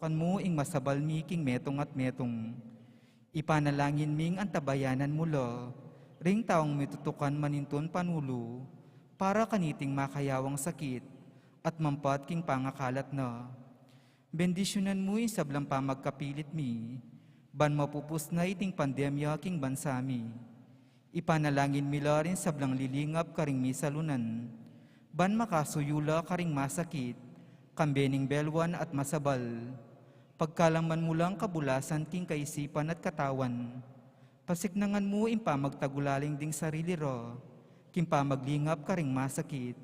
Kan mo ing masabal mi king metong at metong. Ipanalangin ming antabayanan mo lo, ring taong mitutukan maninton panulo, para kaniting makayawang sakit, at mampat king pangakalat na. Bendisyonan mo'y sablang pamagkapilit mi, ban mapupus na iting pandemya king bansami. Ipanalangin mila rin sablang lilingap karing misalunan, ban makasuyula karing masakit, kambening belwan at masabal. Pagkalaman mo lang kabulasan king kaisipan at katawan, pasiknangan mo impa magtagulaling ding sarili ro, kimpa maglingap karing masakit,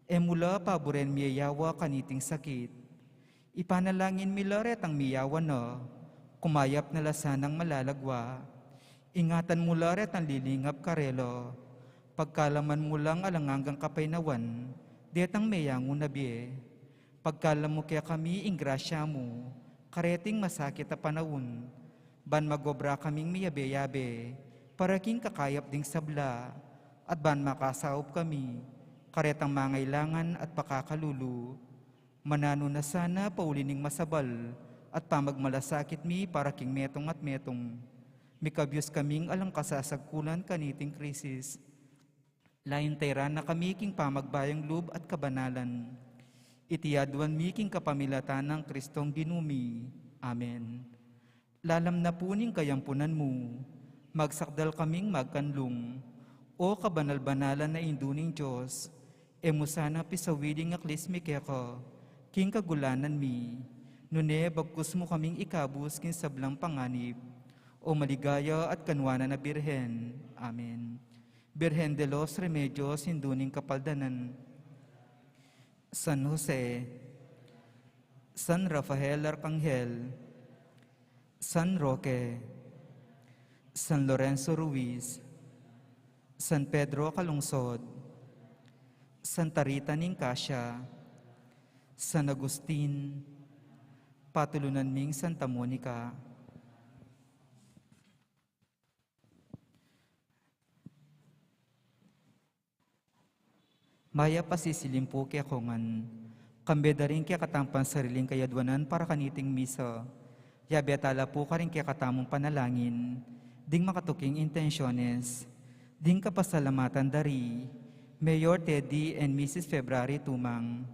e mula paboren miyayawa kaniting sakit. Ipanalangin milaret ang miyawan no, kumayap na lasanang malalagwa, ingatan mo laret ang lilingap karelo, pagkalaman mo lang alangangang kapaynawan, detang meyango nabiye. Pagkalam mo kaya kami ingrasya mo, kareting masakit na panahon, ban magobra kaming miyabe-yabe, para king kakayap ding sabla, at ban makasaop kami, karetang mangailangan at pakakalulu. Manano na sana paulining masabal, at pamagmalasakit mi para king metong at metong. Mikabyos kaming alang kasasagkulan kaniting krisis. Lain tayran na kami king pamagbayang loob at kabanalan. Itiyaduan mi king kapamilatan ng Kristong ginumi. Amen. Lalam na puning kayampunan mo, magsakdal kaming magkanlong, o kabanal-banalan na induning Diyos, emusana pisawiding aklis mi keko, king kagulanan mi, nune bagkus mo kaming ikabus kin sablang panganib, o maligaya at kanwana na Birhen. Amen. Birhen de los Remedios, induning kapaldanan, San Jose, San Rafael Arcangel, San Roque, San Lorenzo Ruiz, San Pedro Calungsod, Santa Rita Nincassia, San Agustin, patulunan ming Santa Monica. Maya pasisilimpo kaya kongan, kambe daring kaya katampan sariling kayadwanan para kaniting misa, yabe tala po ka rin kaya katamong panalangin, ding makatuking intensyones, ding kapasalamatan dari, Mayor Teddy and Mrs. February Tumang,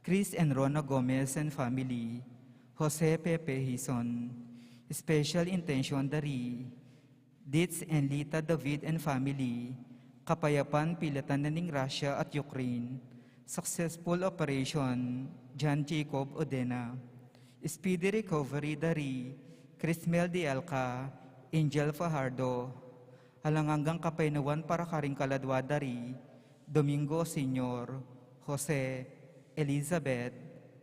Chris and Rona Gomez and family, Jose Pepe Hison, special intention dari, Ditz and Lita David and family, kapayapan pilatan na ning Russia at Ukraine, successful operation, John Jacob Odena, speedy recovery dari, Crismel de Alca, Angel Fajardo, halanganggang kapaynawan para karing kaladwa dari, Domingo Senior, Jose, Elizabeth,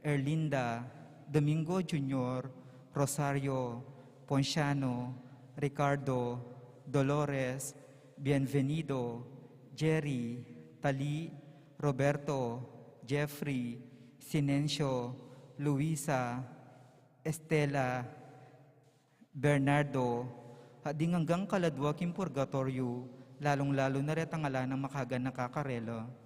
Erlinda, Domingo Junior, Rosario, Ponciano, Ricardo, Dolores, Bienvenido, Jerry, Tali, Roberto, Jeffrey, Sinencio, Luisa, Estela, Bernardo, hading hanggang kaladwa king purgatorio, lalong-lalo na ret ang ala ng makagan nakakarelo.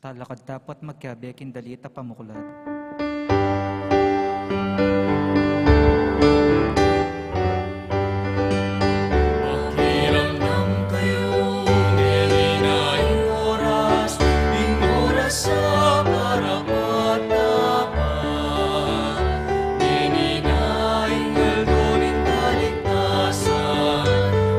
Talakad dapat magkabekin dalita pamuklad. Pakiramdam kayo, ngayon ay oras, ing oras sa karapat-dapat. Nininaing aldoning kaligtasan,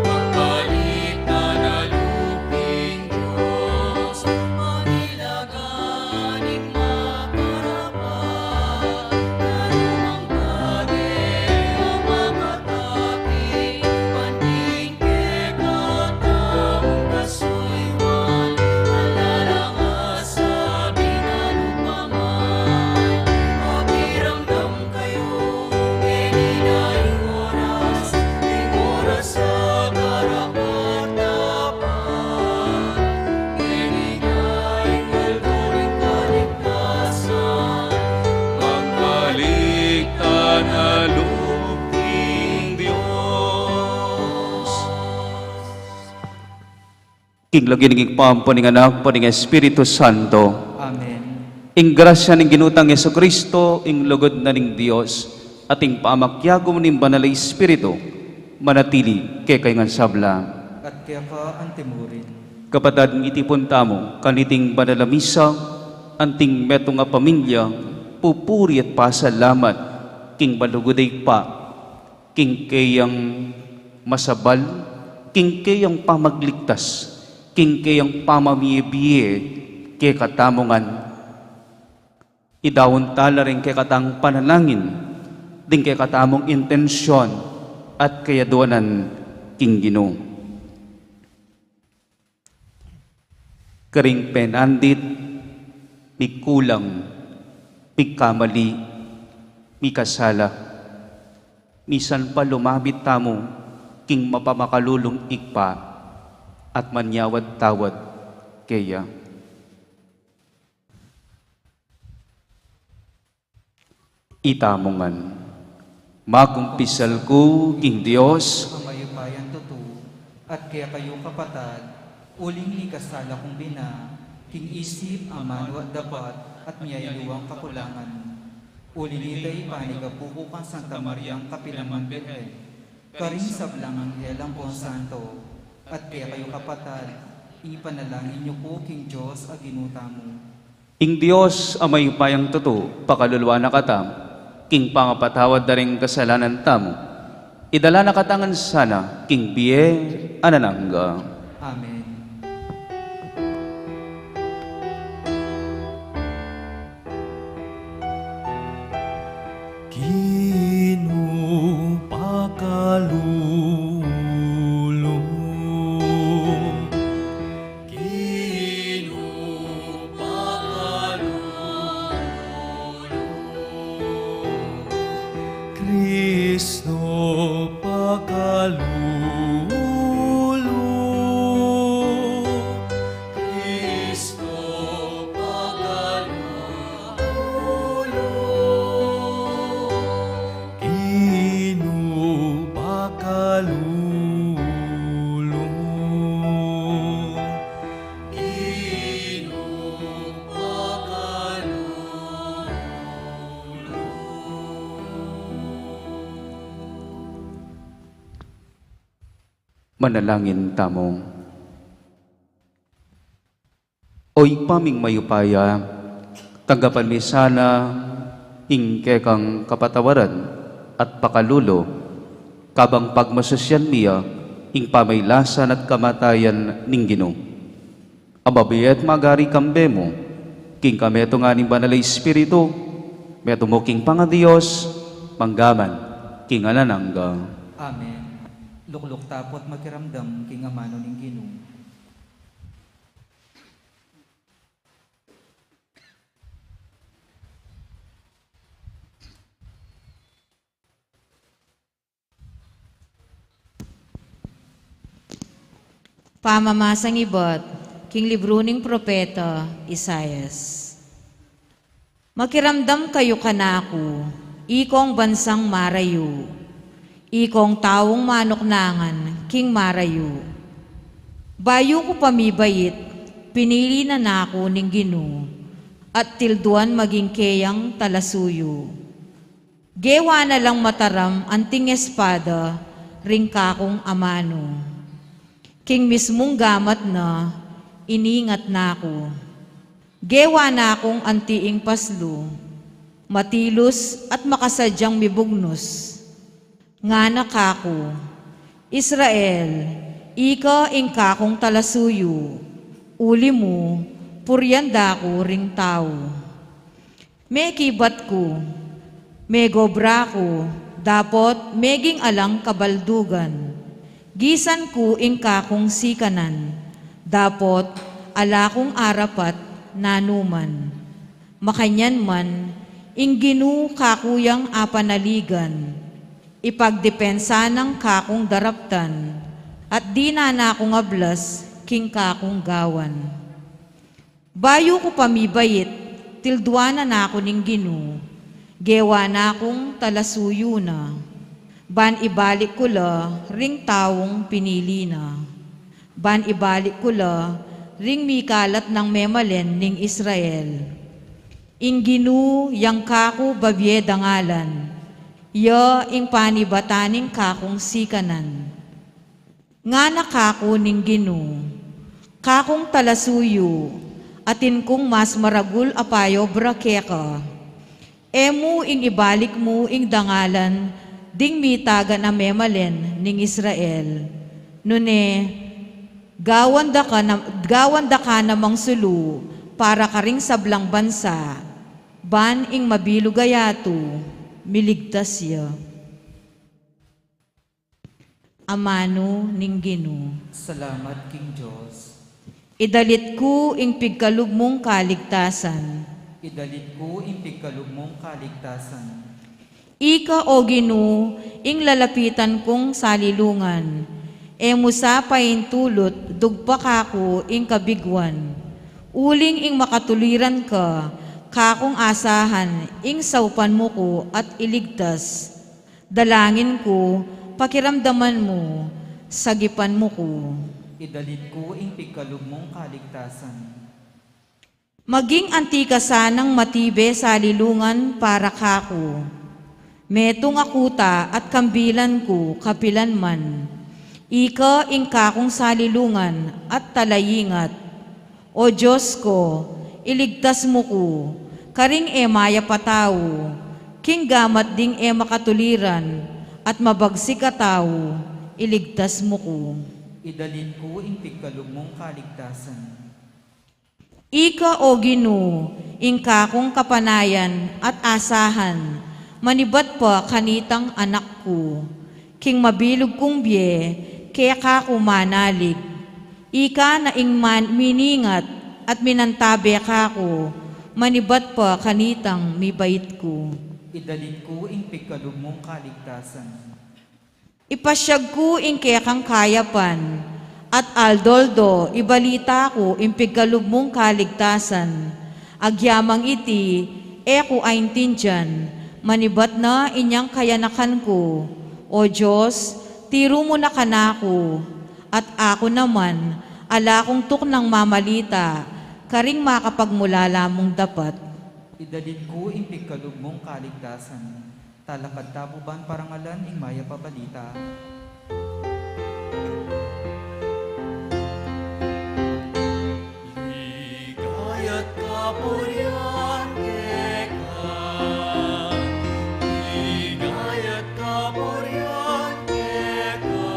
magbalik na naluping Diyos. Manilaganing makarapat, narumang bagay ang makatapik. Panting kekatamong kasuywan, alalangas sa binalupaman. Pakiramdam kayo, ngayon oras, ing oras sa karapat-dapat. Ngayon aldoring kaligtasan, magbalik na luping Diyos. King lagi naging pampo ng anak po ng Espiritu Santo. Amen. Ing grasya ng ginutang Yeso Kristo, ing lugod na ng Diyos, at ing pamakyagom ng banal na Espiritu, manatili kay kayo nga sabla. At kaya ka antimurin. Kapatad ng itipon tamo, kaniting banal na misa, anting meto nga pamilya, pupuri at pasalamat, king baluguday pa, king kayang masabal, king kayang pamagligtas, king kayang pamamiye-biye, kay katamongan. Idawon tala rin kay katang panalangin, din kay katamong intensyon, at kayaduanan king Ginoo. Karing penandit, mi kulang, mi kamali, mi kasala. Misan pa lumabit tamo, king mapamakalulong ikpa, at manyawad tawad kaya. Itamongan, magumpisal ko, king Diyos, Ang mayupayan totoo, at kaya kayo kapatad, uling likasala kong bina, king isip, amano at dapat, at miyayuwang kakulangan. Ulinitay panigapuko kang Santa Mariang Kapilaman Belen, karing sablang anghel ang Pon Santo, at kaya kayo kapatad, ipanalangin niyo po king Diyos a ginuta mo. ing Diyos amay payang totoo, pakaluluwa na katam, king pangapatawad na rin kasalanan tamo. Idala na katangan sana, king biye, ananangga. Amen. Kinupakalulong, kinupakalulong, Kristo pakalulong, Kristo pakalulong, kinupakalulong, Manalangin tamong. Oy paming mayupaya, tanggapan mi sana, hingke kang kapatawaran at pakalulo, kabang pagmasasyan miya, hing pamaylasan at kamatayan ning Ginoo. Ababiyet magari kambe mo, king kameto nga ning banal na Espiritu, meto mo king pangadiyos, manggaman, king ananangga. Amen. Lukluk tapot magkiramdam king amano ning Ginoo. Pamamasang ibot, king libro ning propeta Isayas. Makiramdam kayo kanako, ikong bansang marayu, ikong taong manoknangan, king marayu. Bayo ko pamibait, pinili na nako ning Ginoo, at tilduan maging keyang talasuyo. Gewa na lang mataram anting espada, ring kakong amano. King mismong gamat na, iningat nako. Gewa na akong antiing paslo, matilos at makasadyang mibugnos. Nga na kako, Israel, ika ing kakong talasuyo, uli mo, puryanda ko ring tao. May kibat ko, may gobra ko, dapat meging alang kabaldugan. Gisan ko ing kakong sikanan, dapat ala kong arapat nanuman. Makanyan man, ing Ginoo kakuyang apanaligan, ipagdepensa ng kakong daraptan, at di na akong ablas king kakong gawan. Bayo ko pamibayit, tildwana na ako ning Ginoo, gewa na akong talasuyo na. Ban ibalik ko la, ring taong pinili na. Ban ibalik ko la, ring mikalat ng memalen ning Israel. Ing Ginoo yang kako babye dangalan, ya ing panibataning kakong sikanan. Nga na kako ning Ginoo, kakong talasuyo, atin kong mas maragul apayo brakeka. Emu ing ibalik mo ing dangalan, ding mitaga na memalen ning Israel. Nune, gawanda ka namang sulu, para ka ring sablang bansa, ban ing mabilugayato, miligtas ya. Amano ning Ginoo. Salamat, King Diyos. Idalit ko ing pigkalugmong kaligtasan. Idalit ko ing pigkalugmong kaligtasan. Ika o Ginoo, ing lalapitan kong salilungan. E musapain tulot, dugpa kako ing kabigwan. Uling ing makatuliran ka, kakong asahan, ing saupan mo ko at iligtas. Dalangin ko, pakiramdaman mo, sagipan mo ko. Idalit ko ing pigkalugmong kaligtasan. Maging antika sanang matibe sa lilungan para kako. Metong akuta at kambilan ko kapilan man. Ika ing kakong salilungan at talayingat. O Diyos ko, iligtas mo ko, karing maya patao, king gamat ding makatuliran, at mabagsik ka tao, iligtas mo ko. Idalit ko ing pigkalugmong kaligtasan. Ika o Ginoo, ing kakong kapanayan at asahan, manibat pa kanitang anak ko, king mabilog kong biye, kaya kako manalig. Ika na ing miningat at minantabe kako, manibat pa kanitang mibait ko. Idalit ko ing pigkalugmong kaligtasan. Ipasyag ko ing kekang kayapan, at aldoldo ibalita ko ing pigkalugmong kaligtasan. Agyamang iti, ko ain tinjan, manibat na inyang kayanakan ko. O Diyos, tiro mo na kanako, at ako naman, ala kong tuknang mamalita, karing makapagmulala mong dapat. Idalit ko ing pigkalugmong kaligtasan. Talakad tabuban parangalan ing maya pabalita. Ligayat kapurian keka, ligayat kapurian keka,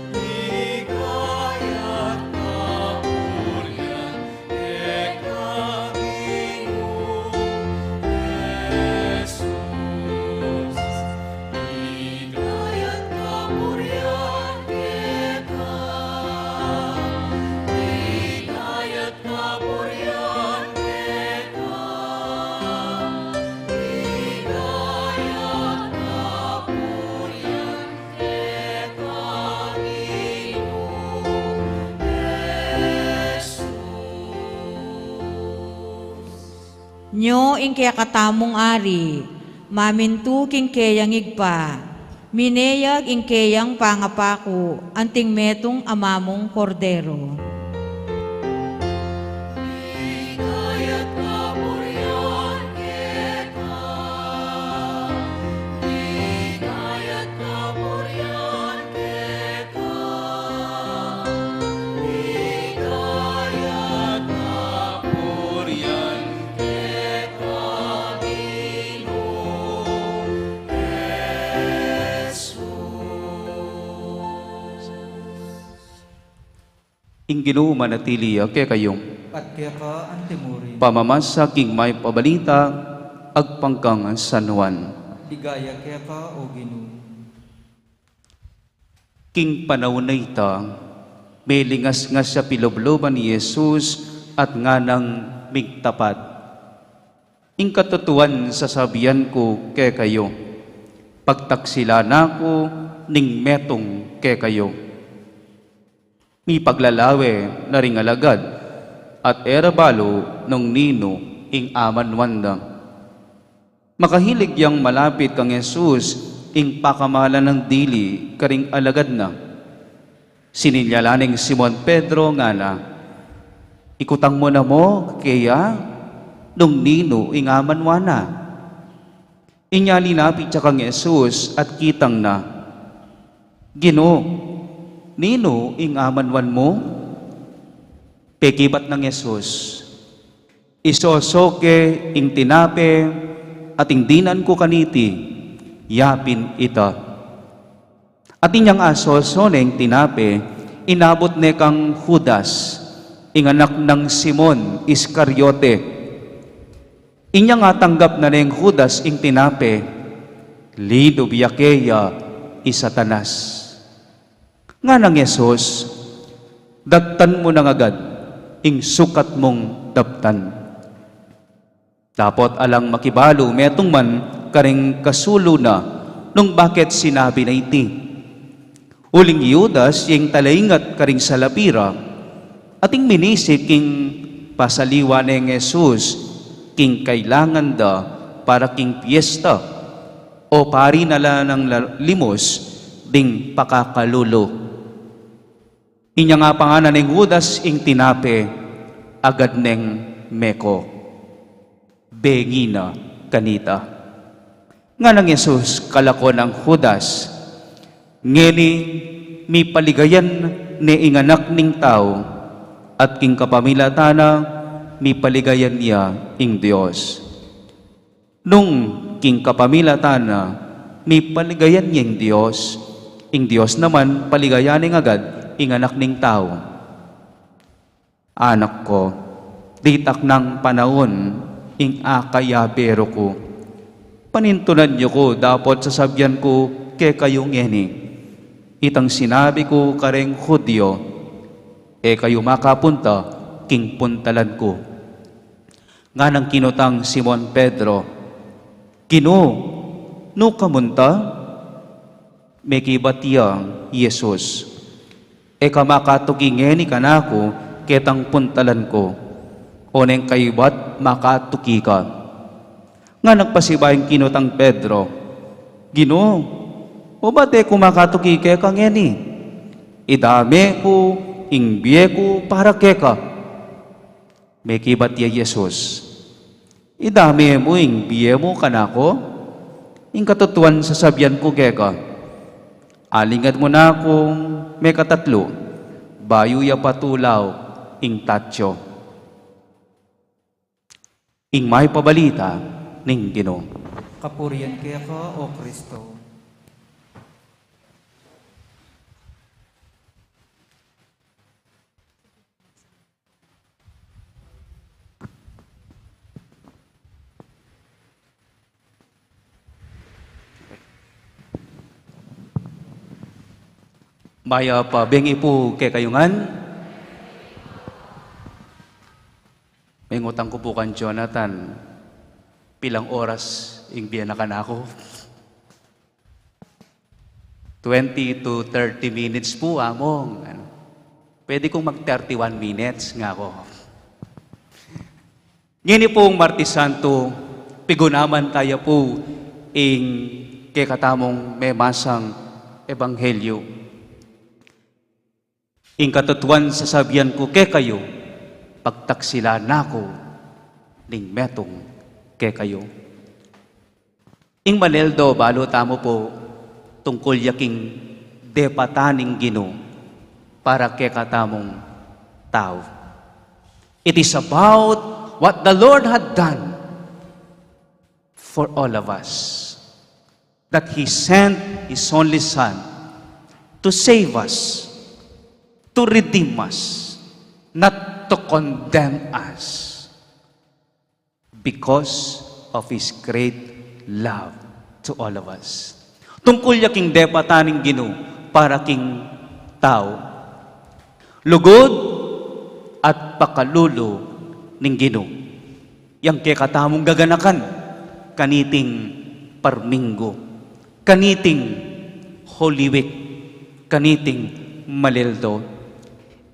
ligayat kapurian keka, Ginoong Jesus. Ligayat kapurian keka, ligayat kapurian keka, ligayat kapurian keka, Ginoong Jesus. Nyo ing kaya katamong ari, mamintu king kayang igpa, mineyag ing kayang pangapako, anting metong amamong kordero. ing Ginoo manatili ke kayong At kaya ka ang timurin. pamamasa king may pabalita agpangkang San Juan. Ligaya kaya ka o Ginoo. King panahon na ita, may lingas nga siya pilobloban ni Jesus at nga nang migtapat. Ing katutuan sasabihan ko ke kayo, pagtaksila na ko ning metong ke kayo. Mi paglalawe na ring alagad at erabalo nung nino ing aman wanda. Makahilig yang malapit kang Jesus ing pakamalan ng dili karing alagad na. Sininyalaning Simon Pedro nga na, ikutang mo na mo kaya nung nino ing aman wana. Inya linapit siya kang Jesus at kitang na, Ginoo, nino ing amanwan mo? Pekibat ng Jesus, isosoke ing tinape at ing dinan ko kaniti, yapin ita. At inyang asosoneng tinape, inabot ne kang Judas, ing anak ng Simon Iscariote. Inya nga tanggap na neng Judas ing tinape, lido biyakeya isatanas. Nga nang Yesus, dagtan mo nang agad, ing sukat mong dabtan. Dapat alang makibalo, metong man karing kasulo na, nung bakit sinabi na iti. Uling Judas, yung talaingat karing salapira, ating minisik king pasaliwa ng Jesus, king kailangan da para king piyesta, o pari nala ng limos, ding pakakalulo. Inya nga panganan ng Judas ing tinape, agad neng meko. Bengina kanita. Nga nang Yesus kalako ng Judas, ngeni mi paligayan ni inganak ning tao, at king kapamilatana mi paligayan niya ing Dios. Nung king kapamilatana mi paligayan niya ing Dios naman paligayaning agad ing anak ning tao. Anak ko, ditak ng panahon ing akayabero ko. Panintunan niyo ko, dapat sasabyan ko ke kayong ngeni. Itang sinabi ko kareng Hudyo, kayo makapunta, king puntalan ko. Nga nang kinutang Simon Pedro, Ginoo, no kamunta? Mekibatiyang Jesus, kamakatugingeni ka na ako, ketang puntalan ko, o neng kayubat makatuki ka. Nga nagpasibayang kinutang Pedro, Ginoo, o ba't kumakatuki ke ka ngeni? Idame ko, ingbiye ko, para ke ka. Mekibatya Jesus, idame mo, ingbiye mo ka na ako? Ing katutuan sasabihan ko ke ka, alingad mo na akong may katatlo, bayo ya patulaw, ing tatyo. Ing may pabalita, ning Ginoo. Kapurian kaya ka o Kristo. Maya pa, bengi po kay kayungan. May ngutang ko po kan Jonathan, pilang oras ing biyan na ka na ako? 20 to 30 minutes po, among. Pwede kong mag 31 minutes nga ako. Ngini pong Martes Santo, pigunaman tayo po ing kay katamong may masang ebanghelyo. Ing katutuan sasabihan ko ke kayo, pagtaksila na ko, ning metong ke kayo. Ing Maneldo, balo tamo po, tungkol yaking depataning Ginoo para ke katamong tao. It is about what the Lord had done for all of us. That He sent His only Son to save us, to redeem us, not to condemn us, because of His great love to all of us. Tungkol yaking depataning Ginoo para king tao, lugod at pakalulo ning Ginoo. Yang kay katamong gaganakan, kaniting Parminggo, kaniting Holy Week, kaniting Malildo.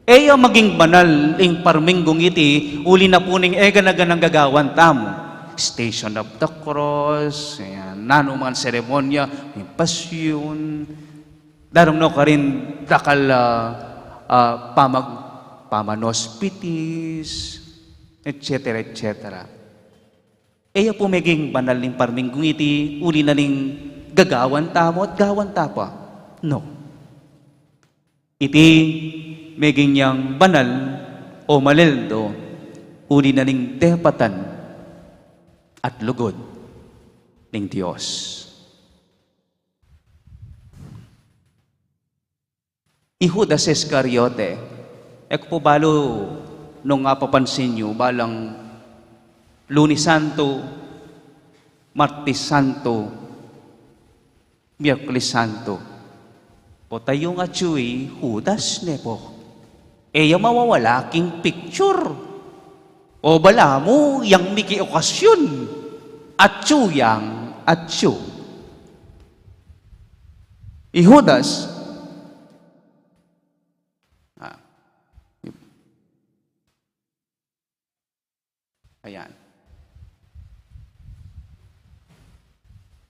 Eya maging banal ing Parminggong iti, uli na puning eganaganang gagawan tamo. Station of the Cross, ayan, nanuman seremonya, yung pasyon, daram no ka rin dakal pamanospitis, etc. etc. Eya po maging banal ing Parminggong iti, uli na ning gagawan tamo at gawan tapa. No. Iti meging yang banal o malildo, uli na ning depatan at lugod ning Diyos. Judas Iscariote, po balo nung papansin nyo, balang Lunes Santo, Martes Santo, Miyerkules Santo, po tayo nga tsuy, Judas ne po. Eya mawawala king picture. O bala mo, yang miki okasyon. At yang at tsu. Judas, ayan.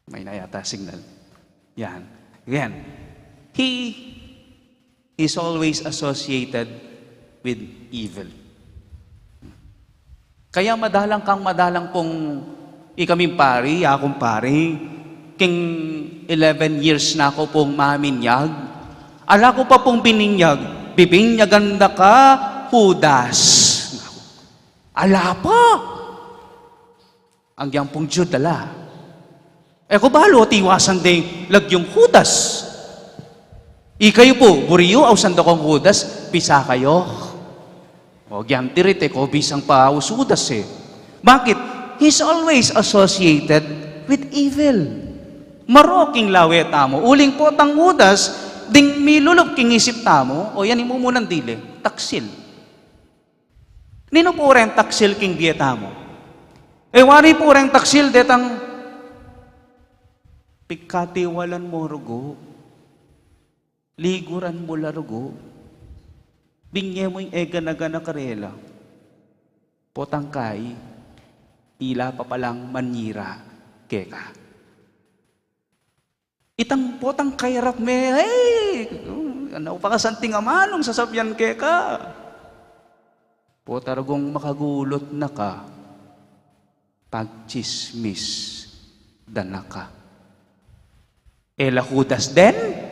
May nayata signal. Yan. Again, he is always associated with evil. Kaya madalang pong ikaming pari, akong pari, king 11 years na ako pong maminyag. Ala ko pa pong bininyag, bibinyagan na ka, Judas. Ala pa! Ang yang pong Jude ala. Ko balo, tiwasan din lagyong Judas. Ikayo po, buriyo, awsan da kong Judas, pisa kayo. O, gyam tirit ko, bisang pa Judas eh. Bakit? He's always associated with evil. Maroking lawe tamo. Uling po tang Judas, ding milulog king isip tamo, o yan imumunang dili, taksil. Nino po rin taksil king dieta mo? Wari po rin taksil detang pikatiwalan mo rugo. Liguran mo larugo. Bingye mo yung ega-naga karela. Potangkay, ila pa palang manira keka. Itang potang kayrap me, ano pa kasanting amanong sasabyan keka. Potaragong makagulot na ka, pagchismis dana ka. Ela Judas den?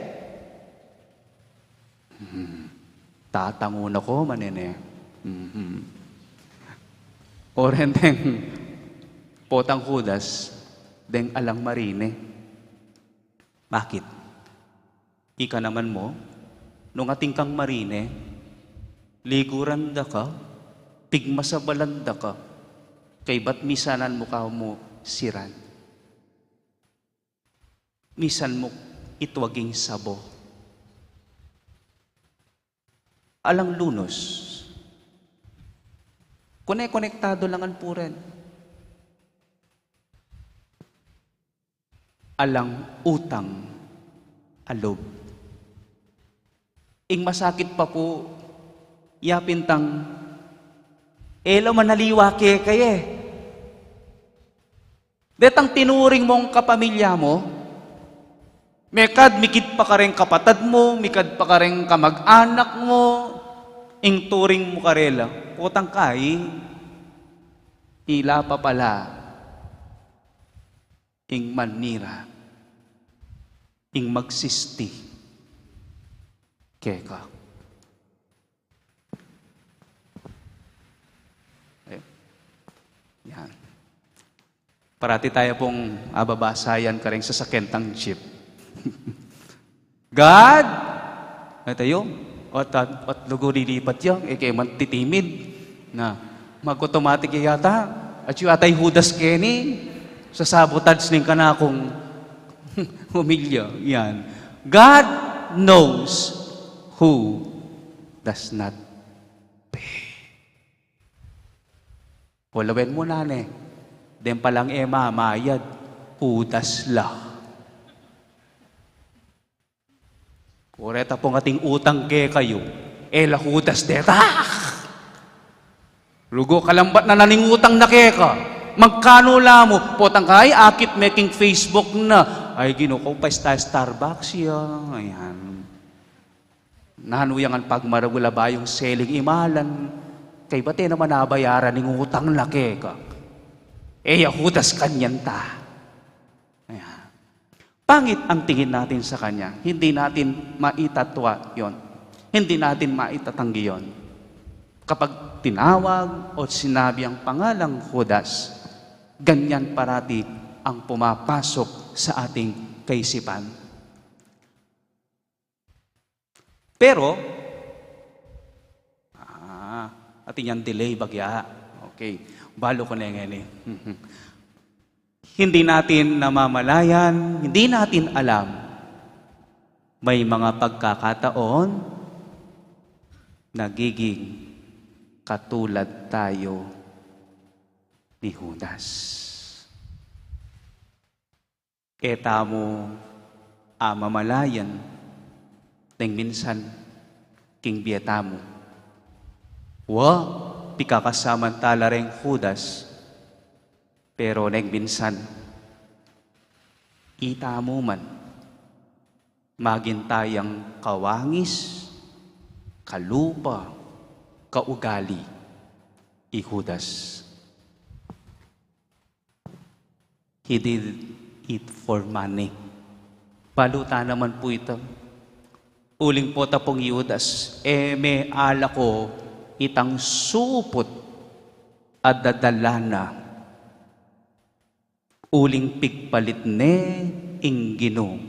Tatango na ko manene. Orenteng potang Judas deng alang marine. Bakit? Ika naman mo, nung ating kang marine, liguran da ka, pigmasabalan da ka, kay ba't misanan mo ka mo siran? Misan mo itwaging sabo. Alang lunos. Konektado lang ang puren. Alang utang alob. Ing masakit pa po, yapintang, elo manaliwa kaye. Detang tinuring mong kapamilya mo, mekad mikid pa ka rin kapatad mo, mikad pa ka rin kamag-anak mo, ing turing mo karela, potang kay, ila pa pala, ing manira, ing magsisti, keka. Yan. Parati tayo pong ababasayan ka rin sa sakentang jeep. God, tayo, lugo lilipat yan, kaya man titimid na mag-automatic yata. At yung atay Judas Kenny, sa sabotage ng kanakong humilya. Yan. God knows who does not pay. Walawen mo na den palang mamayad, Judas la. Kureta pong ating utang ke kayo, la Judas deta. Lugo kalambat na naningutang na ke ka. Magkano mo, potang kay akit making Facebook na. Ay ginuko pa Starbucks yan. Ayan. Nanuyang ang pagmaragula ba yung selling imalan. Kay bate naman nabayaran ng utang na ke ka. Yahudas kanyan ta. Ayan. Pangit ang tingin natin sa kanya. Hindi natin maitatwa yon. Hindi natin maitatanggi yon. Kapag tinawag o sinabi ang pangalang Judas, ganyan parati ang pumapasok sa ating kaisipan. Pero, ating yan delay bagya. Okay, balo ko na yan Hindi natin namamalayan, hindi natin alam, may mga pagkakataon, nagiging katulad tayo ni Judas. Eta mo mamalayan, ting minsan, king biyeta mo. Pikakasamantala rin Judas, pero neng minsan, ita mo man, magintayang kawangis, kalupa, kaugali, i Judas. He did it for money. Paluta naman po ito. Uling po tapong Judas, may ala ko itang supot at dadalana. Uling pigpalit ne inggino.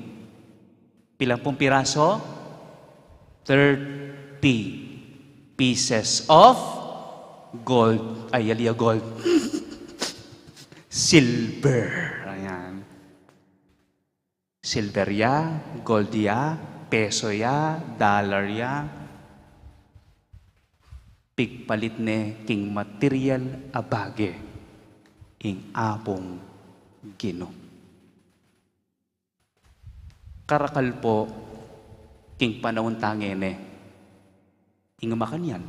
Pilang pong piraso? 30 pieces of gold. Ay, aliya gold. Silver. Ayan. Silver ya, gold ya, peso ya, dollar ya. Pigpalit ne king material abage ing apong Gino. Karakal po king panahon tangene ing makanyan.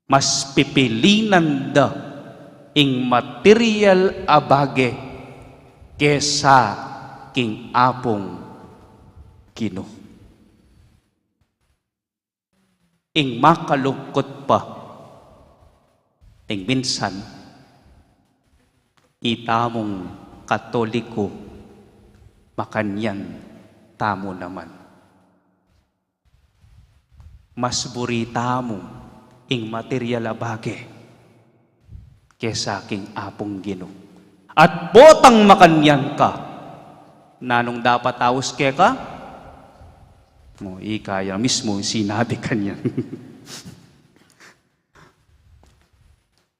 Mas pipilinan da ing material abage kesa king apong Gino. Ing makalungkot pa ing minsan itamong Katoliko makanyan tamo naman. Mas burita mo ing material abage kesa king apong Gino. At botang makanyan ka, nanong dapat taos ke ka? Ikaya mismo sinabi kanyan.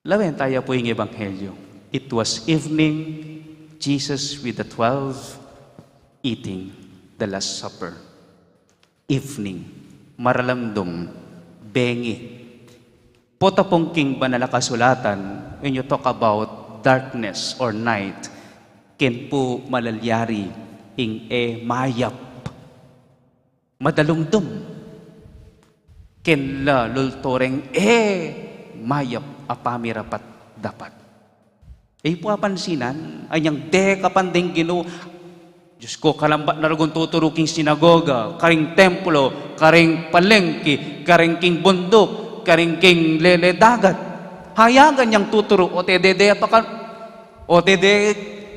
Lawen tayo po yung Ebanghelyo. It was evening, Jesus with the 12 eating the Last Supper. Evening, maralamdom, bengi. Pota pong king banala kasulatan, when you talk about darkness or night, ken po malalyari ing mayap. Madalumdum. Ken la lultoreng mayap apamirapat dapat. Puapansinan, anyang kapandeng Gino, Diyos ko, kalambat na ragon tuturuking sinagoga, karing templo, karing palengke, karing king bundok, karing king lele dagat. Hayagan niyang tuturo, o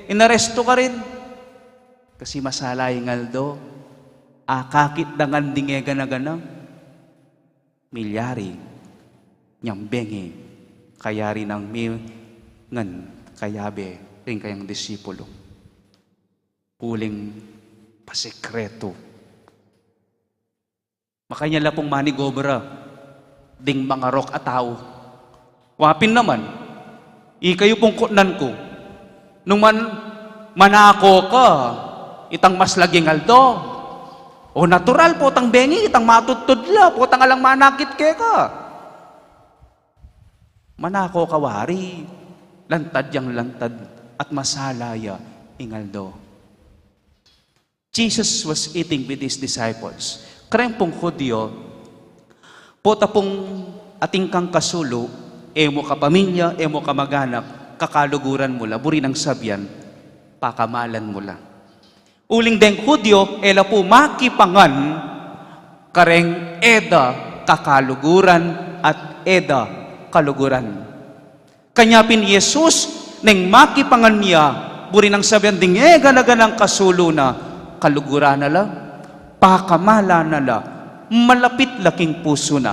inaresto ka rin. Kasi masalay ngaldo, kakit dangan dingega na ganang, milyari, niyang bengi, kayari ng ngan, kayabe, rin kayang disipulo. Huling pasekreto. Makanya pong manigobra, ding mga rok at tao. Wapin naman, ikayo pong kutnan ko, nung manako ka, itang mas laging aldo, o natural po, tang bengi, itang matutudla, po, tang alang manakit ke ka. Manako kawari, lantad yang lantad, at masalaya, ingaldo. Jesus was eating with his disciples. Karang pong Hudyo, po tapong ating kang kasulo, emo ka pamilya, emo ka maganak, kakaluguran mula, buri ng sabyan, pakamalan mula. Uling deng Hudyo, ela po makipangan, kareng eda kakaluguran at eda kaluguran. Kanya pin Jesus, neng makipangan niya, buri ng sabyan ding ganaganang kasulo na, kaluguran na la, pakamala na la, malapit laking puso na,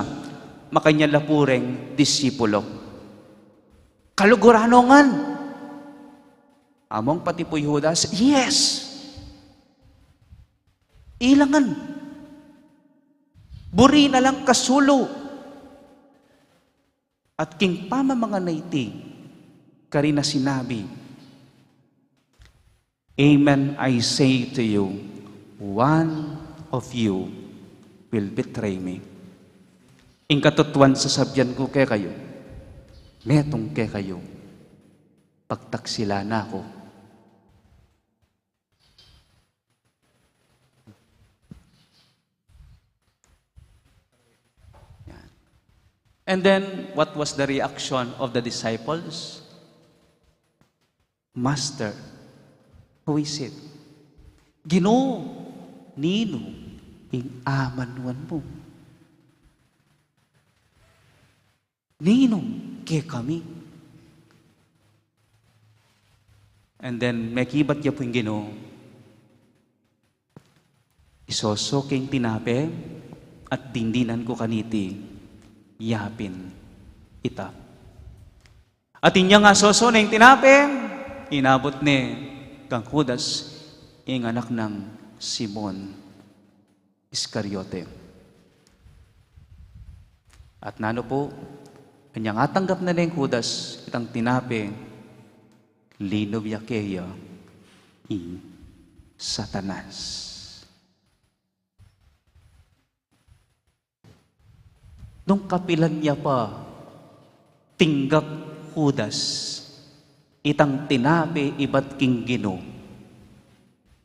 makanya lapureng disipulo. Kaluguranongan. Among pati po Judas, yes. Ilangan. Buri na lang kasulo. At king pama mga naiti, kari na sinabi, Amen, I say to you, one of you will betray me. Ing katutuan sa sabyan ko kay kayo, metong kay kayo, pagtaksila na ako. Yan. And then, what was the reaction of the disciples? Master, who is it? Ginoo, nino, ing amanuan mo. Ninong ke kami. And then, may kibat niya po yung Ginoo. Isoso king tinape at dindinan ko kaniti, yapin ita. At inya nga soso na yung tinape, inabot ni kang Judas, ing anak ng Simon Iscariote. At nano po, kanya nga tanggap na ng Judas, itang tinape, linob yakeya, Satanas. Nung kapilan niya pa, tinggap Judas, itang tinape ibat king Ginoo,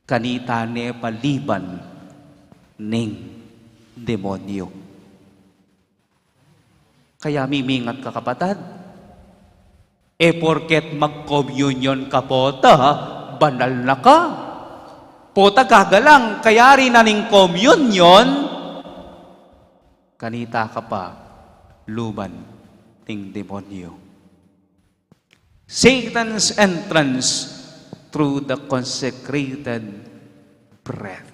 kanita ne paliban ning demonyo. Kaya mimingat ka kapatad, porket mag-communion ka po banal na ka. Pota gagalang, kaya rin na ning communion, kanita ka pa, luban ting demonyo. Satan's entrance through the consecrated bread.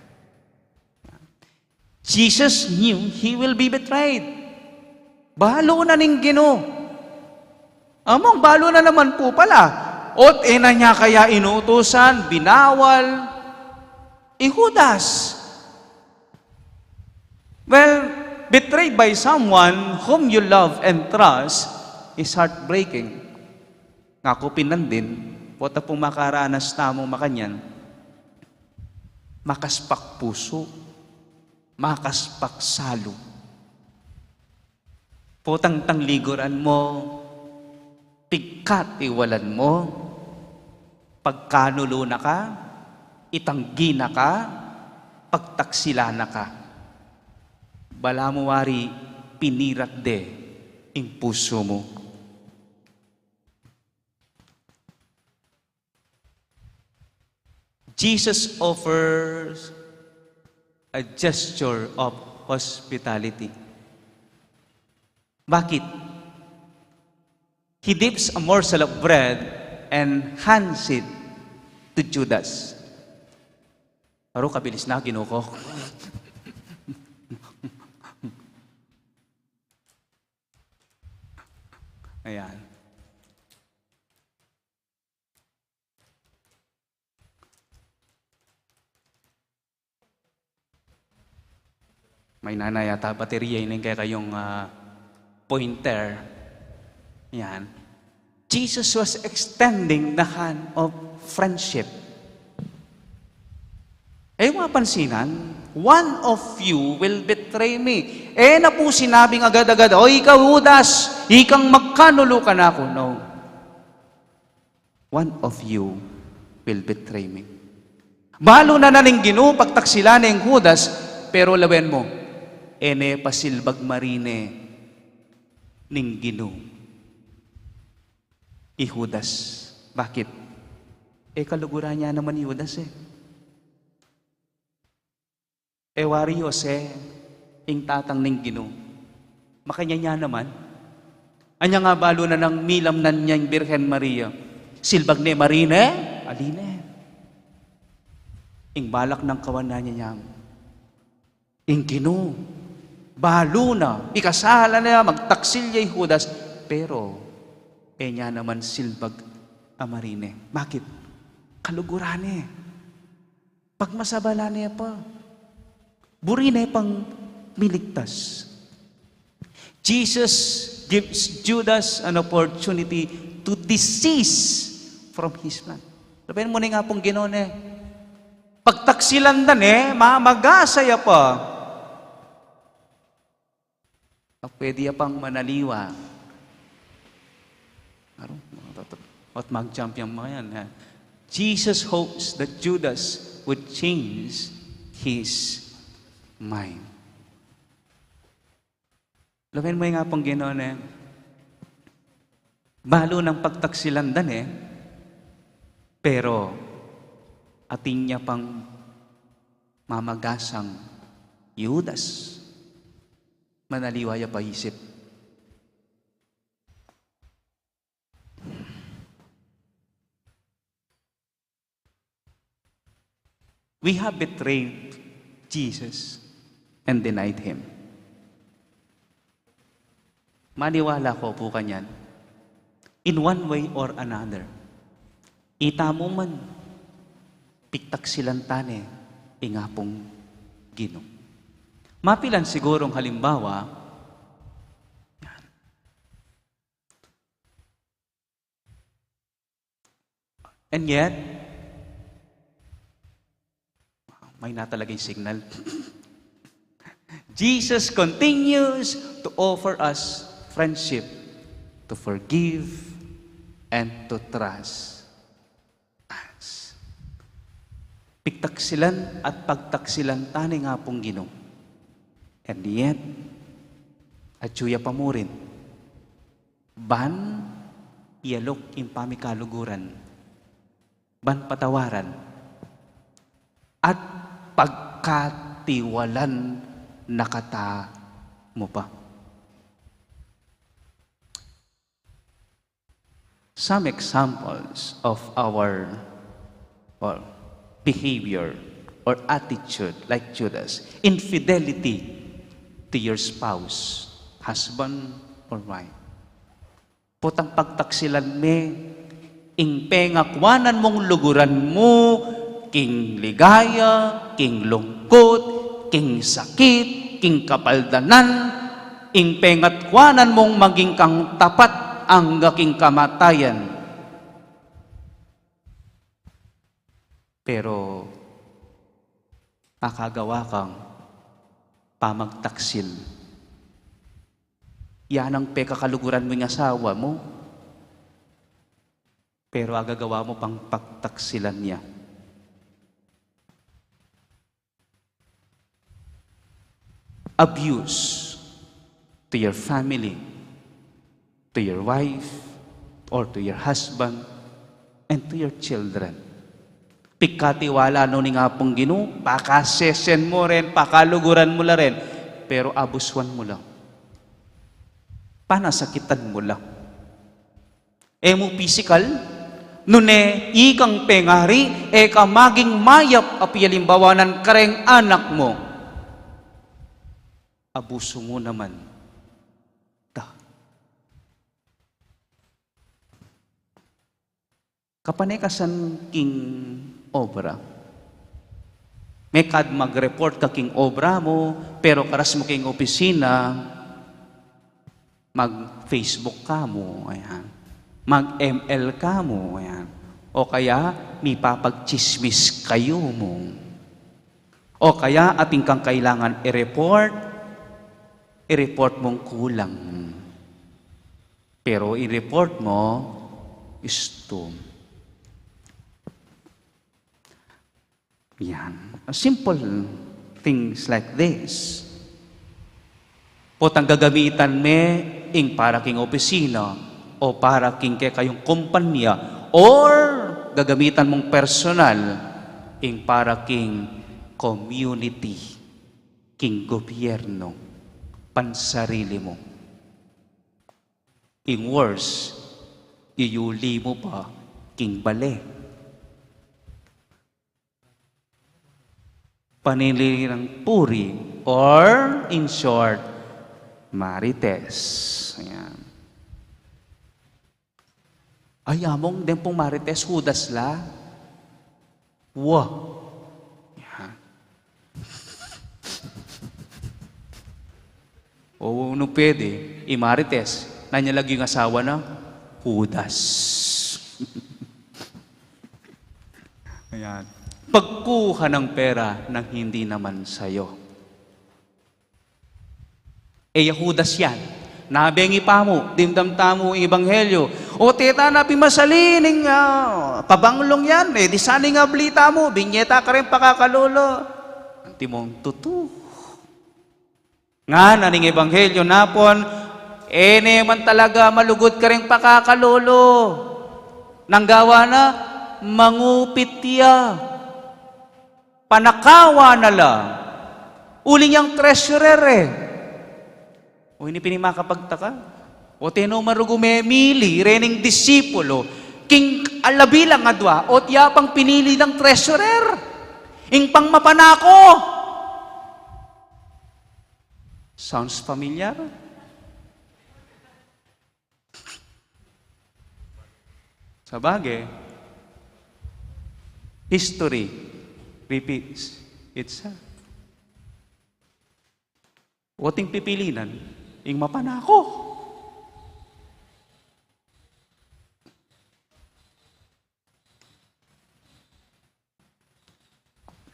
Jesus knew he will be betrayed. Balo na ning Ginoo. Among balo na naman po pala. Ot na niya kaya inutusan, binawal, Judas. Well, betrayed by someone whom you love and trust is heartbreaking. Ngakupin din, pota pong makaranas tamong makanyan, makaspak puso, makaspak salo. Potang tangliguran mo, pigkatiwalan mo, pagkanulo na ka, itanggi na ka, pagtaksila na ka. Bala mo wari, pinirat de, ing puso mo. Jesus offers a gesture of hospitality. Bakit? He dips a morsel of bread and hands it to Judas. Pero kabilis na, Ginoo ko. Ayan. May nanay ata baterya yun kaya kayong pointer. Yan. Jesus was extending the hand of friendship. Mapansinan, one of you will betray me. Na po sinabing agad-agad, o ikaw Judas, ikang magkanulo ka na ako. No. One of you will betray me. Balo na naning Ginoo pagtaksila na yung Judas, pero lawen mo, ene pasilbag marine ning Ginoo. Judas. Bakit? Kaluguran niya naman ni Judas wari Jose, ing tatang ning Ginoo. Makanya niya naman. Anya nga balo na ng milam nan niya yung Birhen Maria. Silbag ne marine, aline. Ing balak ng kawanan niya ing Ginoo. Balo na, ikasala na, magtaksil niya yung Judas. Pero, niya naman silbag amarine. Bakit? Kalugurane. Pagmasabala niya pa. Burine pang miligtas. Jesus gives Judas an opportunity to desist from his plan. Sabihin mo nga pong Ginoo pagtaksilan mamagasaya pa. Pwede pang manaliwa. At mag-jump yung mga yan. Jesus hopes that Judas would change his mind. Lamin mo nga pong Ginoo balo ng pagtaksilandan pero ating niya pang mamagasang Judas. Manaliwaya pa isip. We have betrayed Jesus and denied Him. Maniwala ko po kanyan. In one way or another, itamo man, piktak silantane, ingapong Ginoo. Mapilan sigurong halimbawa, and yet, may natalagay signal. Jesus continues to offer us friendship, to forgive, and to trust us. Piktaksilan at pagtaksilan tani nga pong Ginoo. And yet, atsuya pa mo rin, ban iyalok impami kaluguran, ban patawaran, at pagkatiwalan nakata mo pa. Some examples of our behavior or attitude like Judas. Infidelity to your spouse, husband or wife. Putang pagtaksilan me, ing pengakwanan mong luguran mo, king ligaya, king lungkot, king sakit, king kapaldanan, ing pengatkwanan mong maging kang tapat ang gaking kamatayan. Pero akagawa kang pamagtaksil. Yan ang pekakaluguran mo ng asawa mo. Pero agagawa mo pang pagtaksilan niya. Abuse to your family, to your wife, or to your husband, and to your children. Pikatiwala no ni nga pong Ginoo, pakasesen mo rin, pakaluguran mo la rin, pero abuswan mo lang. Panasakitan mo lang. Mo physical, nune ikang pengari, ka maging mayap apiyalimbawanan kareng anak mo. Abuso mo naman. Kapanekasan king obra, May kad mag-report ka king obra mo, pero karas mo king opisina, mag-Facebook ka mo, ayan. Mag-ML ka mo, ayan. O kaya, may papag-chismis kayo mo. O kaya, ating kang kailangan i-report mong kulang. Pero i-report mo, isto. Yan. Simple things like this. Potang gagamitan me ing para king opisina o para king kayong kumpanya or gagamitan mong personal ing para king community, king gobyerno, pansarili mo. In worse, iyuli mo pa king bale. Panili ng puri or in short, marites. Ayan. Ay, among din pong marites, hudas la. Wah. Ayan. O, no pwede, imarites, nanyalagi yung asawa na, hudas. Ayan. Pagkuha ng pera nang hindi naman sa'yo. Yahudas yan. Nabengi pa mo, dimdam tamo ang ebanghelyo. O teta na pimasalining pabanglong yan. Di sani nga blita mo, binyeta ka rin pakakalolo. Anti mong tutu. Nga naning ebanghelyo napon, man talaga malugod ka rin pakakalolo. Nanggawa na, mangupit ya. Panakawa na lang. Uling yung treasurer O ini pinimakapagtaka. O teno marugumemili, rening disipulo, king alabilang adwa, o tiyapang pinili ng treasurer. Ing pang mapanako. Sounds familiar? Sabagay, history repeats itself. O ting pipilinan, ing mapanako.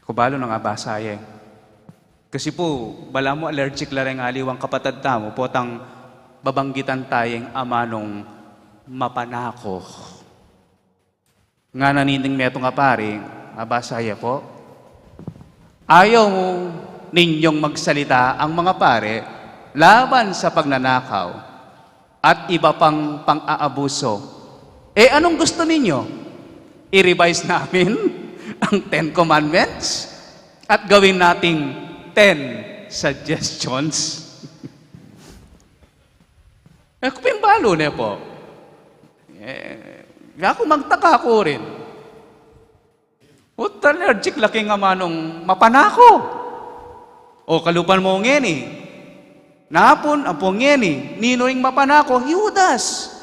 Kubalo ng abasaya. Kasi po, bala mo allergic la rin aliwang kapatad tamo, potang babanggitan tayong amanong mapanako. Nga nanining meto nga pare, abasaya po, ayaw ninyong magsalita ang mga pare laban sa pagnanakaw at iba pang pang-aabuso. Anong gusto ninyo? I-revise namin ang 10 Commandments at gawin nating 10 suggestions. Kung pimbalo na po, ako magtaka ko rin. Allergic laki nga manong mapanako. O kalupan mo ngeni. Napon, apo ngeni. Ninoing mapanako, Judas.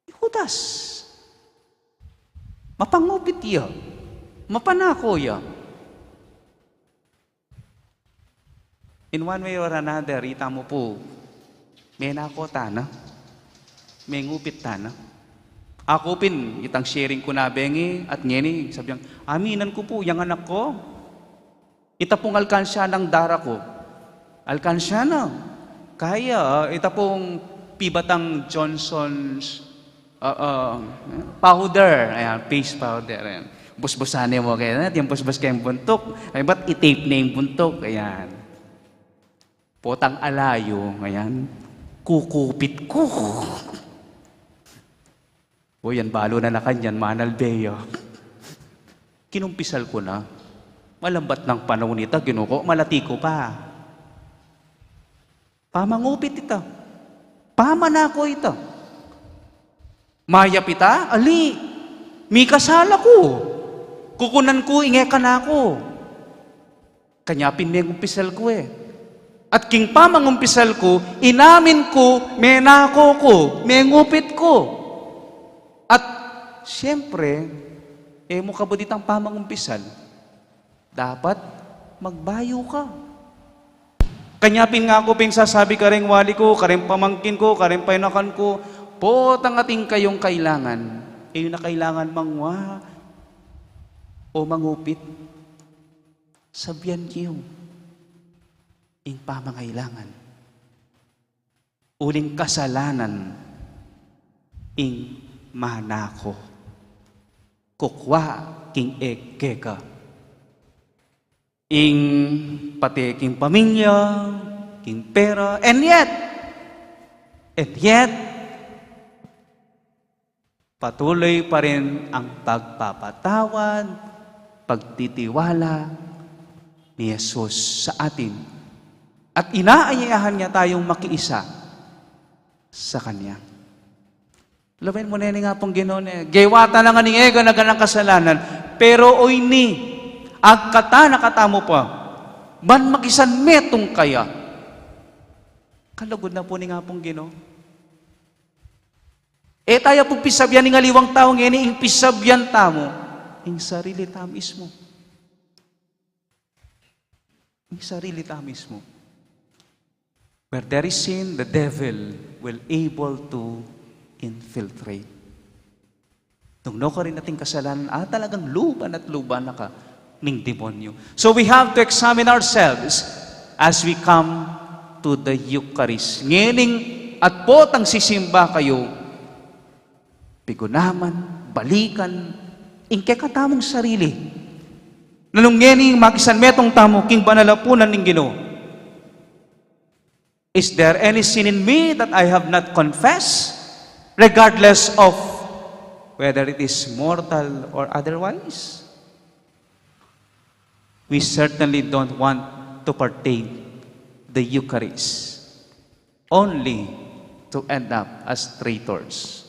Judas. Mapangupit ya. Mapanako ya. In one way or another, ita mo po, may nako tana. May ngupit tana. Ako pin, itang sharing ko na bengi at ngeni, sabi niya, aminan ko po, yung anak ko. Ita pong alkansya ng dara ko. Alkansya na. Kaya, ita pong pibatang Johnson's powder. Ayan, face powder. Ayan. Busbusanin mo kayo. Yung busbus kayong buntok. Ay, ba't i-tape na yung buntok? Ayan. Potang alayo. Ayan. Kukupit ko. O yan, balo na kanyan, manalbeyo. Kinumpisal ko na. Malambat ng panahon nito, ginuko, malati ko pa. Pamangupit ito. Pamanako ito. Mayap ita, ali, may kasala ko. Kukunan ko, ingeka na ako. Kanyapin may umpisal ko At king pamangumpisal ko, inamin ko, may nako ko, may ngupit ko. At, siyempre, mo kabuditang pamangumpisal, dapat magbayo ka. Kanyapin nga ko sasabi ka rin wali ko, ka rin pamangkin ko, ka rin painakan ko, potang ating kayong kailangan. Yung na kailangan mangwa o mangupit. Sabihan niyo, ing pamangailangan. Uling kasalanan, ing manako. Kukwa, king ekeka. Ing pati king pamilya, king pera, and yet, patuloy pa rin ang pagpapatawad, pagtitiwala ni Jesus sa atin. At inaayahan niya tayong makiisa sa Kanya. Laban mo na nga pong Ginoon, gewata na nga ni ega na ganang kasalanan, pero oy ni, agkata nakatamo pa, man makisan metong kaya. Kalagod na po ni nga pong Ginoo. Tayo pong pisabyan ni nga liwang tao ngayon, ing pisabyan tamo, ing sarili ta mismo. Ing sarili ta mismo. Where there is sin, the devil will able to infiltrate. Tungno ka rin nating kasalanan, talagang luban at luban na ka ning demonyo. So we have to examine ourselves as we come to the Eucharist. Ngening at potang sisimba kayo, pigunaman, balikan, ingke katamong sarili. Nanong ngening makisan metong tamo, king banalapunan ning Ginoo. Is there any sin in me that I have not confessed? Regardless of whether it is mortal or otherwise? We certainly don't want to partake the Eucharist only to end up as traitors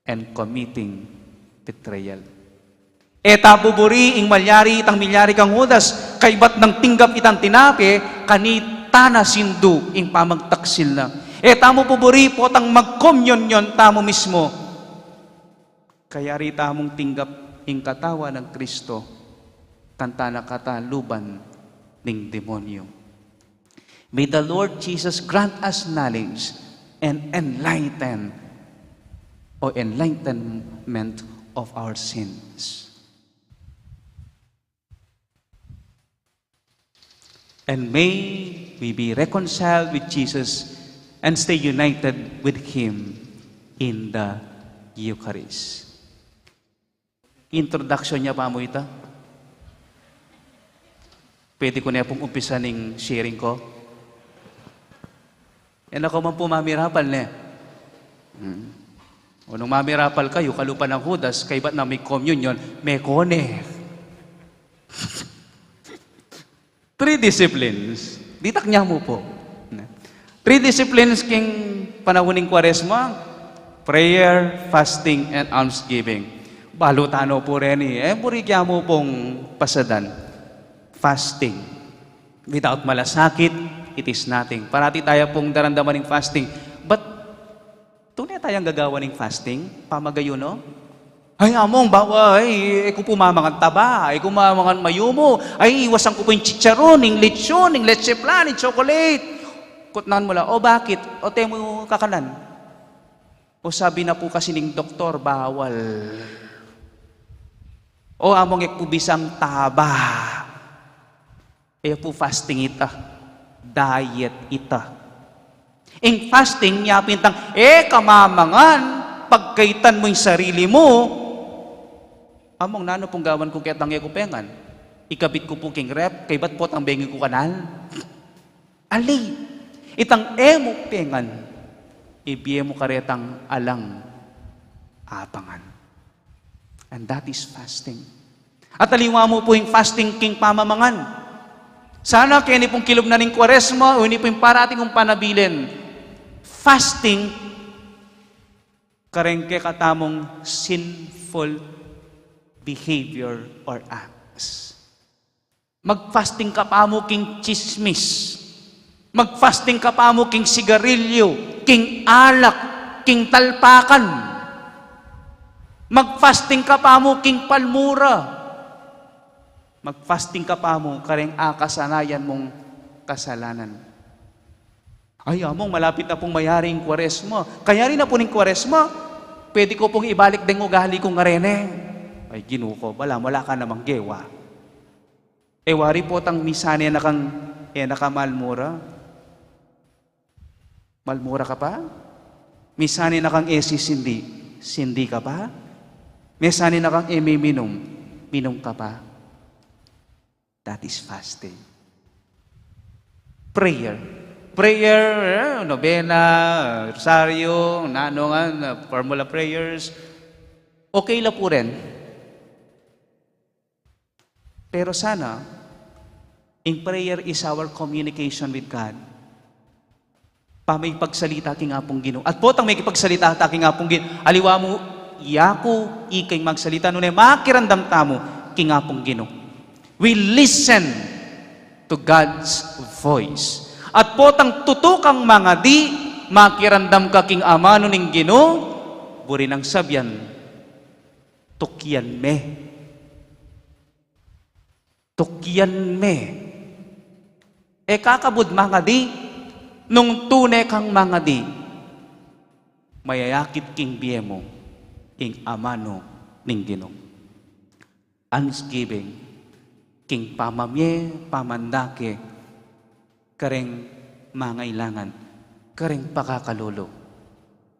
and committing betrayal. Buburi ing malyari itang milyari kang Judas, kaibat ng tinggap itang tinapi, kanita na sindu ing pamagtaksil na. Tamo puburi po tang magkomyonyon tamo mismo. Kaya rita mong tinggap ing katawa ng Kristo, kanta na kataluban ng demonyo. May the Lord Jesus grant us knowledge and enlightenment of our sins. And may we be reconciled with Jesus and stay united with Him in the Eucharist. Introduction niya pa mo ito. Pwede ko na pong umpisa ng sharing ko. Ako man po mamirapal na. O nung mamirapal kayo, kalupan ng Judas, kay ba't na may communion, may kone. 3 disciplines. Ditak niya mo po. 3 disciplines king panahuning Kwaresma: prayer, fasting, and almsgiving. Balutano po rin buri kaya mo pong pasadan. Fasting. Without malasakit, it is nothing. Parati tayo pong daramdaman ng fasting. But, tunay tayong gagawa ng fasting? Pamagayo, no? Ay, among, bawa, kung pumamangan taba, kung pumamangan mayumo, iwasan ko po yung chicharon, yung lechon, yung leche plan, yung chocolate. Kutnan mo lang, bakit? Temo kakanan. Sabi na po kasi ng doktor, bawal. Among ekubisang taba. Po fasting ita. Diet ita. Ing fasting niya pintang, kamamangan, pagkaitan mo yung sarili mo, among nano pong gawan ko ketang kupengan. Ikabit ko po king rep, kay ba't po ang bengi ko kanal? Ali, itang emo pengan, ibiye mo karetang alang apangan. And that is fasting. At aliwa mo po yung fasting king pamamangan. Sana kaya ni pong kilob na ng Kwaresma o hindi po yung parating kong panabilin. Fasting, karengke katamong sinful behavior or acts. Mag-fasting ka pa mo king chismis. Mag-fasting ka pa mo king sigarilyo, king alak, king talpakan. Mag-fasting ka pa mo king palmura. Mag-fasting ka pa mo, kareng akasanayan mong kasalanan. Ay, among malapit na pong mayaring Kwaresma. Kaya rin na po ng Kwaresma, pwede ko pong ibalik din ugali kong ngarene. Ay, Ginoo ko, wala ka namang gewa. Wari po tang misane na kang nakamalmura. Malmura ka pa? Misane na kang sindi ka pa? Misane na kang minom ka pa? That is fasting. Prayer, nobena, rosaryo, nanongan, formula prayers, okay lang po rin. Pero sana, in prayer is our communication with God. May pagsalita king apong Ginoo. At potang may pagsalita ta king apong Ginoo. Aliwa mo, iyako, ikay magsalita, nunay makirandam tamo king apong Ginoo. We listen to God's voice. At potang tutukang mga di, makirandam ka king ama nuning Ginoo, buri ng sabyan, tukyan me. Tukyan me. Kakabud mga di, nung tunay kang mga di, mayayakit king biyemo, king amano ning Ginoo. Thanksgiving, king pamamye, pamandake, kareng mangailangan, kareng pakakalolo.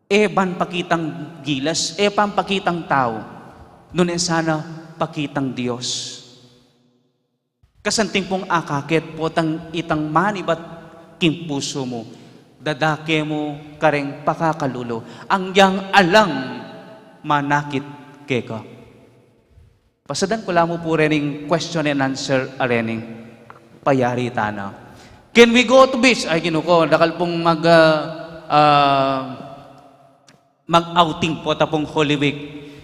Ban pakitang gilas, pan pakitang tao, nun sana pakitang Diyos. Kasanting pong akakit, potang itang manibat king puso mo, dadake mo kareng pakakalulo, ang yang alang manakit keka. Pasadan ko lang mo po rin question and answer arening payari tana. Can we go to beach? Ay, Ginoo ko, dakal pong mag-outing po tapong Holy Week.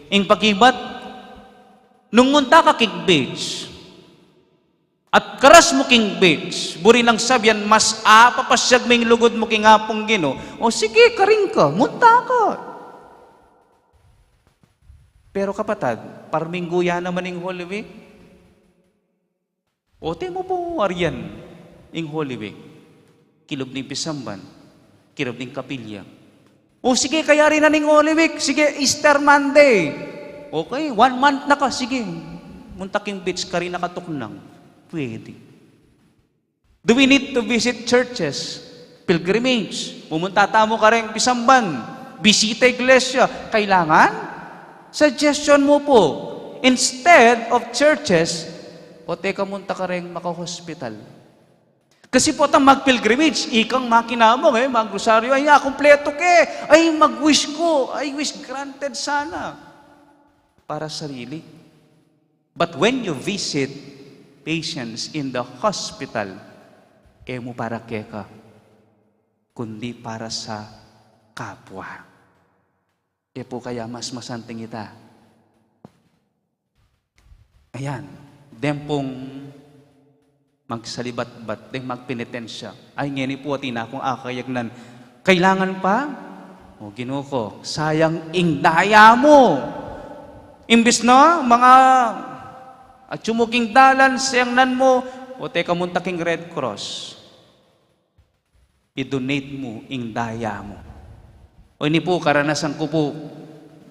Ing pakibat, nung munta ka king beach, at karas mo king beach, buri lang sabyan, mas papasyag ming lugod mo king apong Ginoo. O sige, karing ka, munta ka. Pero kapatad, parmingguya naman ing Holy Week. O mo po ariyan ing Holy Week. Kilob ning Pisamban, kilob ning Kapilya. O sige, kaya rin na ning Holy Week. Sige, Easter Monday. Okay, 1 month na ka, sige. Munta king beach, kari nakatuknang. Pwede. Do we need to visit churches? Pilgrimage. Pumunta tamo ka rin Pisamban. Bisita iglesia. Kailangan? Suggestion mo po. Instead of churches, o teka munta ka rin maka-hospital. Kasi po tang mag-pilgrimage, ikang makinamong, mag-rosaryo, ay kompleto ke. Ay mag-wish ko. Ay wish granted sana. Para sarili. But when you visit patients in the hospital, mo para keka, kundi para sa kapwa. Po kaya mas masanting ita. Ayan, dempong magsalibat-bat, deng magpenitensya. Ay, ngeni po atina kung akayagnan. Kailangan pa? O, Ginoo ko, sayang ingdaya mo. Imbis na, mga at sumuking dalan, siyang nan mo, o teka muntaking Red Cross. I-donate mo, ingdaya mo. O ini po, karanasan ko po,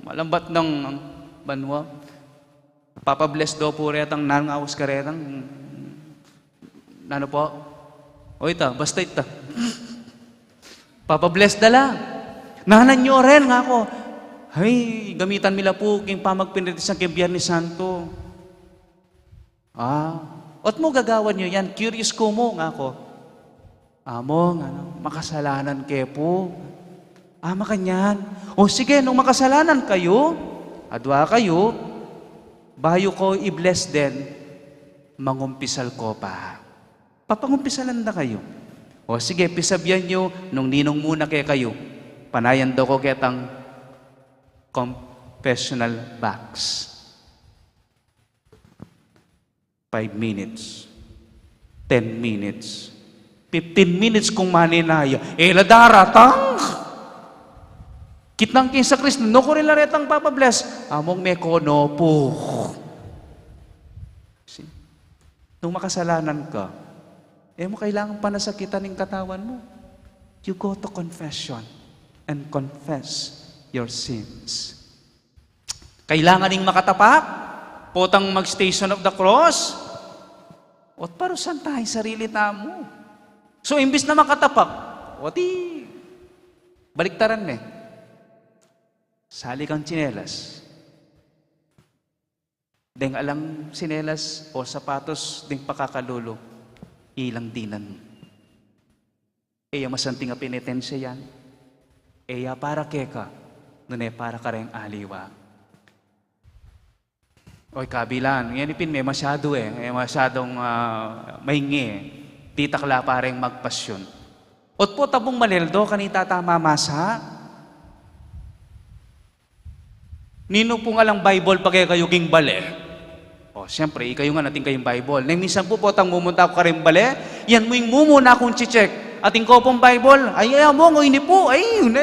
malambat ng banwa, papabless daw po retang nangawas ka retang, ano po? O ita, basta ita. Papabless dala. Nanan nyo rin nga ako. Ay, gamitan nila po king pamagpinitis ng Biyernes Santo. Ot mo gagawan nyo yan, curious ko mo nga ako. Among, makasalanan kayo po. Makanyan. O sige, nung makasalanan kayo, adwa kayo, bayo ko i-bless din, mangumpisal ko pa. Papangumpisalan na kayo. O sige, pisabyan nyo, nung ninong muna kayo, panayan daw ko ketang confessional box. 5 minutes, 10 minutes, 15 minutes kung maninaya. Ladaratang! Kitnang king sa Kristo, no ko rin laretang papabless. Among may kono po. See? nung makasalanan ka, mo kailangan panasakitan ng katawan mo. You go to confession and confess your sins. Kailangan ding makatapak, potang mag-station of the cross, o parusan tayo sarili mo. So, imbis na makatapak, o di, baliktaran Sali kang tsinelas. Deng alang sinelas o sapatos ding pakakalulo, ilang dinan mo. Eya masanting a penitensya yan. Eya para keka, nune para ka rin aliwa. Oy kabilan, yan ipin may masyado masyadong maingi titakla pareng magpasyon. Ot po tabong maleldo, kanita tama masa. Nino po nga lang Bible pag kayo king bale. O, siyempre, ikayo nga natin kayong Bible. Nang minsan po potang mumunta ko ka rin bale, yan mo yung mumuna akong chicheck. Ating ko pong Bible, ay mo, hindi po, ay, yun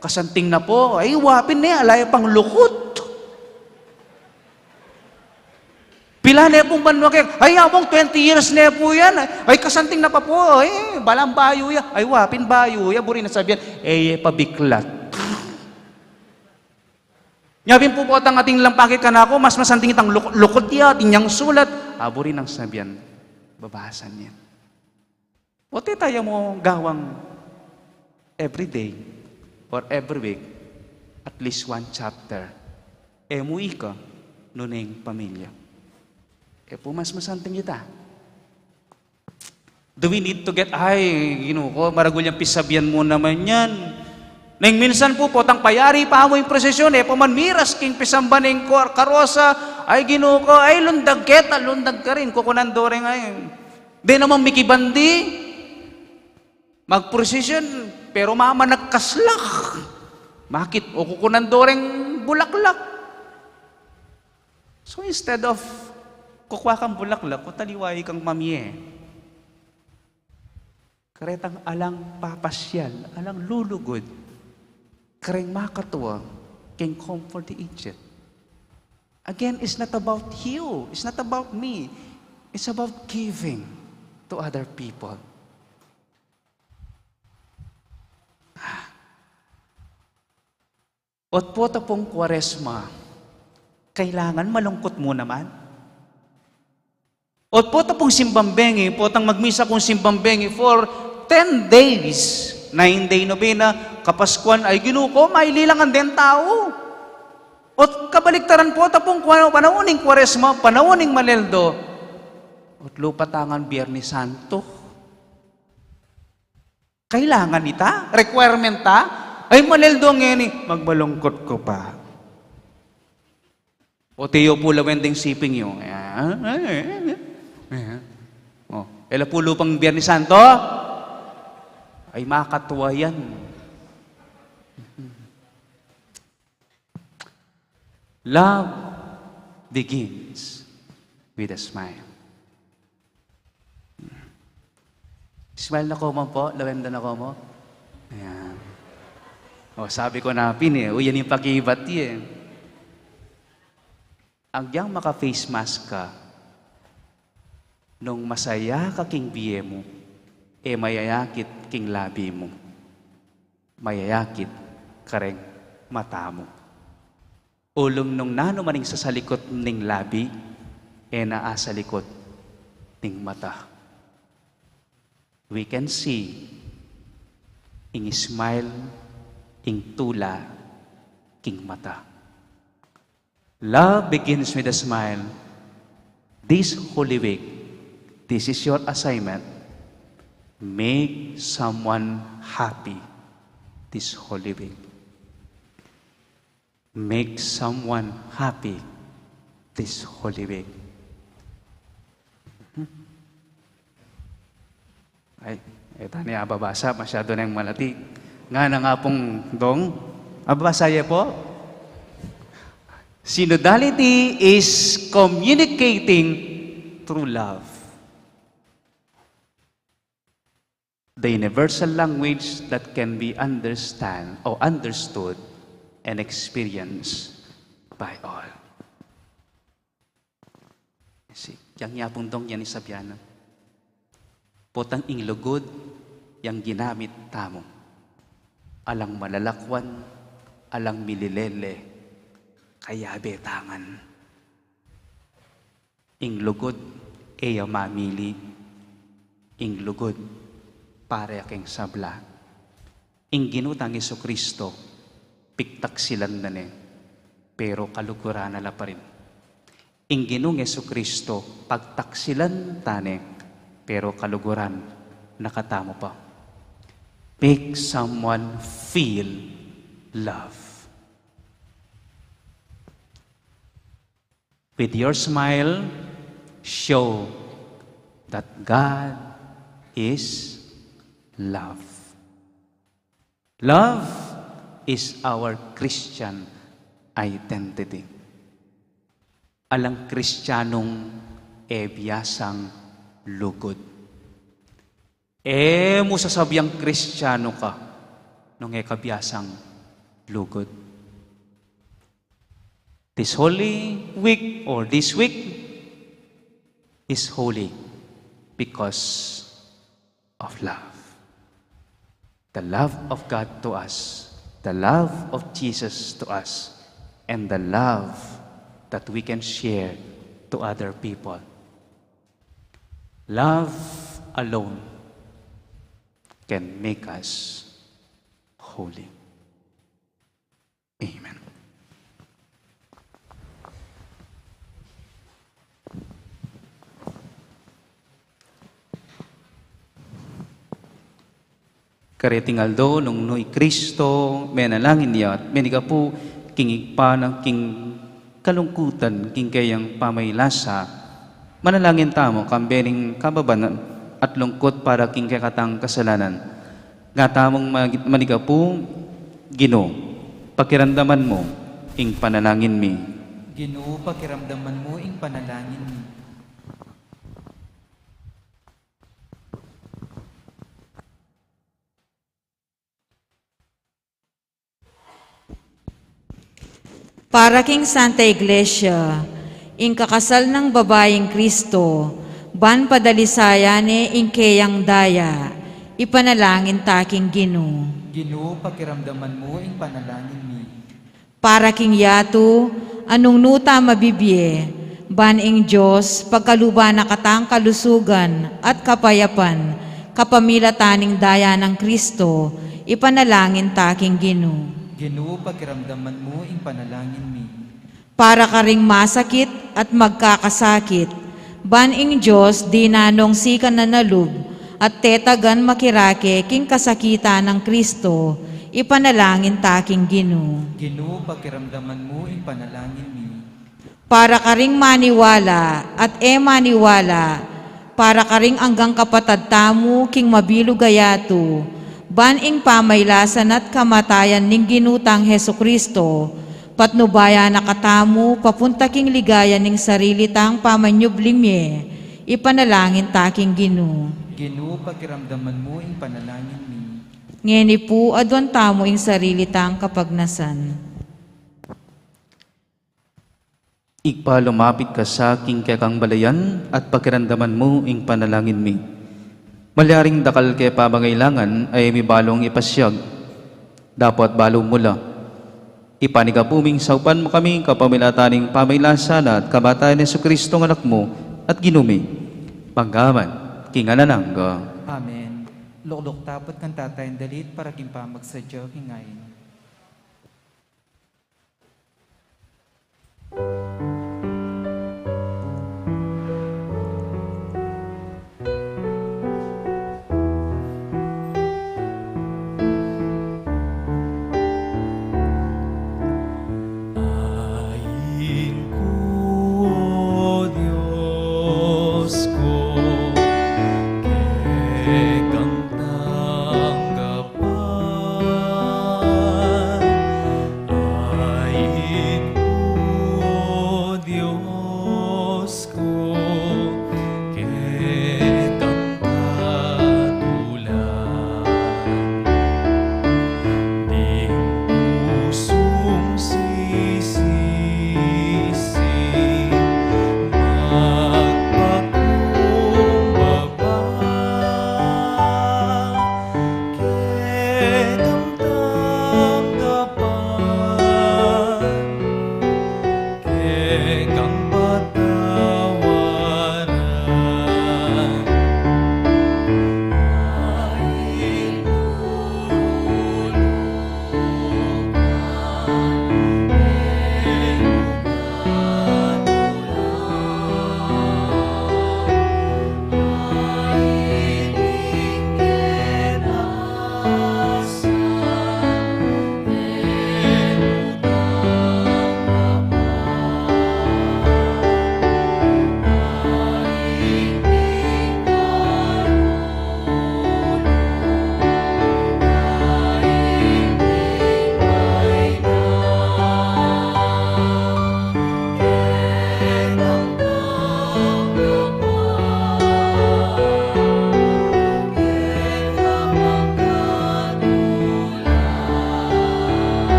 kasanting na po, ay, wapin alay pang lukot. Pila na pong banwakik, ay among 20 years na po yan, ay kasanting na pa po, ay balang bayo ya, ay wapin bayo ya, buri na sabihan, pabiklat. Nyabin po po ang ating lampakit ka na ako, mas masanting itang lukot ya, tinyang sulat, buri nang sabihan, babahasan yan. O tayo mo gawang every day or every week, at least one chapter, mui ka, nuneng pamilya. Po mas masanting kita. Do we need to get, maragul yung pisabyan mo naman yan. Nang minsan po, potang payari pa mo yung prosesyon, man miras king pisamba ng karosa, ay Ginoo ko, ay lundag ka rin, kukunando rin ngayon. Di naman mikibandi, magprosesyon, pero mama nagkaslak. Bakit? O kukunando rin bulaklak. So instead of kukuha kang bulaklak, o taliwai kang mamye. Karetang alang papasyal, alang lulugod, kareng makatuwa, king comfort the aged. Again, it's not about you. It's not about me. It's about giving to other people. At po tapong Kwaresma, kailangan malungkot mo naman. O po tapong simbambengi, potang magmisa kong simbambengi for 10 days, 9-day novena, kapaskuan, ay Ginoo ko, maililangan din tao. O kabaliktaran po tapong panauning Kwaresma, panauning Maleldo, at lupatangan Biyernes Santo. Kailangan ita, requirement ta, ay Maleldo ngeni, magmalungkot ko pa. O tiyo po lawending siping yung, ela po lupang Biyernes Santo, ay makatuwa yan. Love begins with a smile. Smile na ko mo po, lawenda na ko mo. Ayan. Sabi ko na yan yung pakibat yan. Ang diyang maka-face mask ka, nung masaya ka king biye mo, mayayakit king labi mo. Mayayakit kareng mata mo. Ulong nung nano maning sa salikot ning labi, naa sa likot ning mata. We can see ing smile, ing tula, king mata. Love begins with a smile. This Holy Week, this is your assignment. Make someone happy this Holy Week. Make someone happy this Holy Week. Ay, ito niya ababasa, masyado na yung malati. Nga na nga pong dong, ababasaya po. Synodality is communicating through love. The universal language that can be understood and experienced by all. You see? yang yapong dong yan isabiana. Potang inglugod, yang ginamit tamo. Alang malalakwan, alang mililele, kaya betangan. Inglugod, eya mamili. Inglugod, pare akeng sabla. Inginutang Iso Kristo, piktak silan na ne, pero kaluguran na pa rin. Inginung Iso Kristo, pagtaksilan tane, pero kaluguran nakatamo pa. Make someone feel love. With your smile, show that God is love. Love is our Christian identity. Alang Kristiyanong biyasang lugod. Mo sasabyang Kristiyano ka nung kabiyasang lugod. This Holy Week or this week is holy because of love. The love of God to us, the love of Jesus to us, and the love that we can share to other people. Love alone can make us holy. Amen. Karitingal do nung noy Kristo, menalangin niya at meniga po kingig pa ng king kalungkutan, king kayang pamaylasa, manalangin tamo kambening kababanan at lungkot para king kakatang kasalanan. Nga tamong maniga po, Ginoo, pakiramdaman mo, ing panalangin mi. Ginoo, pakiramdaman mo ing panalangin mi. Para king Santa Iglesia, ing kakasal ng babayeng Kristo, ban padalisayane ing keyang daya, ipanalangin taking Ginoo. Ginoo, pakiramdaman mo ing panalangin mi. Para king yato, anong nuta mabibye, ban ing Diyos, pagkaluba na katang kalusugan at kapayapan, kapamilataning daya ng Kristo, ipanalangin taking Ginoo. Ginoo, pakiramdaman mo ing panalangin mi. Para ka ring masakit at magkakasakit, ban ing Diyos di nanong sikan na nalub, at tetagan makirake king kasakita ng Kristo, ipanalangin taking Ginoo. Ginoo, pakiramdaman mo ing panalangin mi. Para ka ring maniwala at maniwala, para ka ring anggang kapatad tamo king mabilugayato, ban ing pamaylasan at kamatayan ning ginutang Heso Kristo, patnubaya na katamu papunta king ligaya ning sarili tang pamanyubling mi, ipanalangin taking Ginoo. Ginoo, pakiramdaman mo ing panalangin mi. Ngeni po adwan tamo ing sarili tang kapagnasan. Igpa lumapit ka sa aking kekang balayan at pakiramdaman mo ing panalangin mi. Malyaring dakal kay pabangailangan ay may balong ipasyag. Dapat balong mula. Ipanigapuming saupan mo kami kapamilataning pamaylasan at kabatayan ni Jesu Kristo ng anak mo at ginumi. Panggaman, kingananangga. Amen. Luklok tapot kan tatayin dalit para kimpamag sa Diyo hingayin. Kekang tanggapan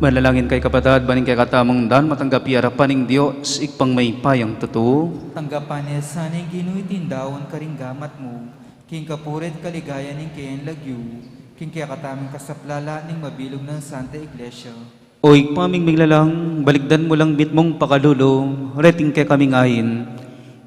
Manalangin kay kapatad, baning kay katamong dan, matanggapi arapaning Diyos, ikpang may payang totoo. Tanggapan niya sanay ginuitindawan karinggamat mo, king kapurit kaligaya ning kayan lagyu, king kaya kataming kasaplala ning mabilog ng Santa Iglesia. Oy, paming miglalang, baligdan mo lang bitmong pakalulo, reting kay kaming ayin.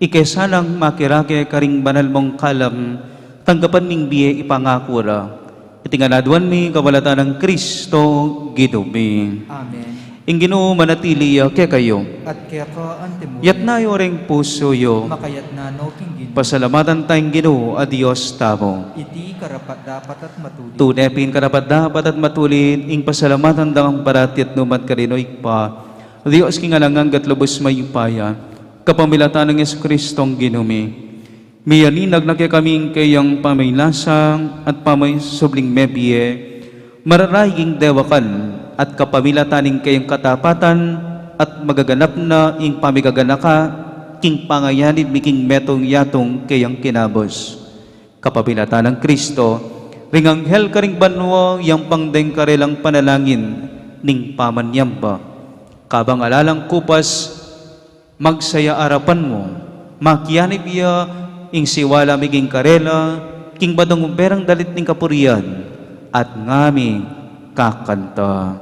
Ikesalang makirake karing banal mong kalam, tanggapan ming biye ipangakura. Itingaladuan mi kawalatan ng Kristo, gidubi. Amen. Ing Ginoo manatili ke kayo. At kaya ka antemo, Yat na yoreng puso yo. makayat na no king Ginoo. Pasalamatan tayong Ginoo, adios tamo. Iti karapat dapat at matuli. Tunepin karapat dapat at matulin, ing pasalamatan dangang parati at numat karinoy pa. Diyos king alangang gatlubos mayupaya, kapamilatan ng Yesu Kristong ginumi. Miyaninag na kaya kaming kayang pamaylasang at pamay subling mebye, mararaying dewakan at kapamilataning kayang katapatan at magaganap na ing pamigaganaka, king pangayanid miking metong yatong kayang kinabos. Kapamilatan ng Kristo, ring anghel karing banwa, yang pangdeng karelang panalangin, ning pamanyamba. Kabang alalang kupas, magsaya arapan mo, makyanib iya, ing siwala miging karela, king badong berang dalit ning kapurian, at ngami kakanta.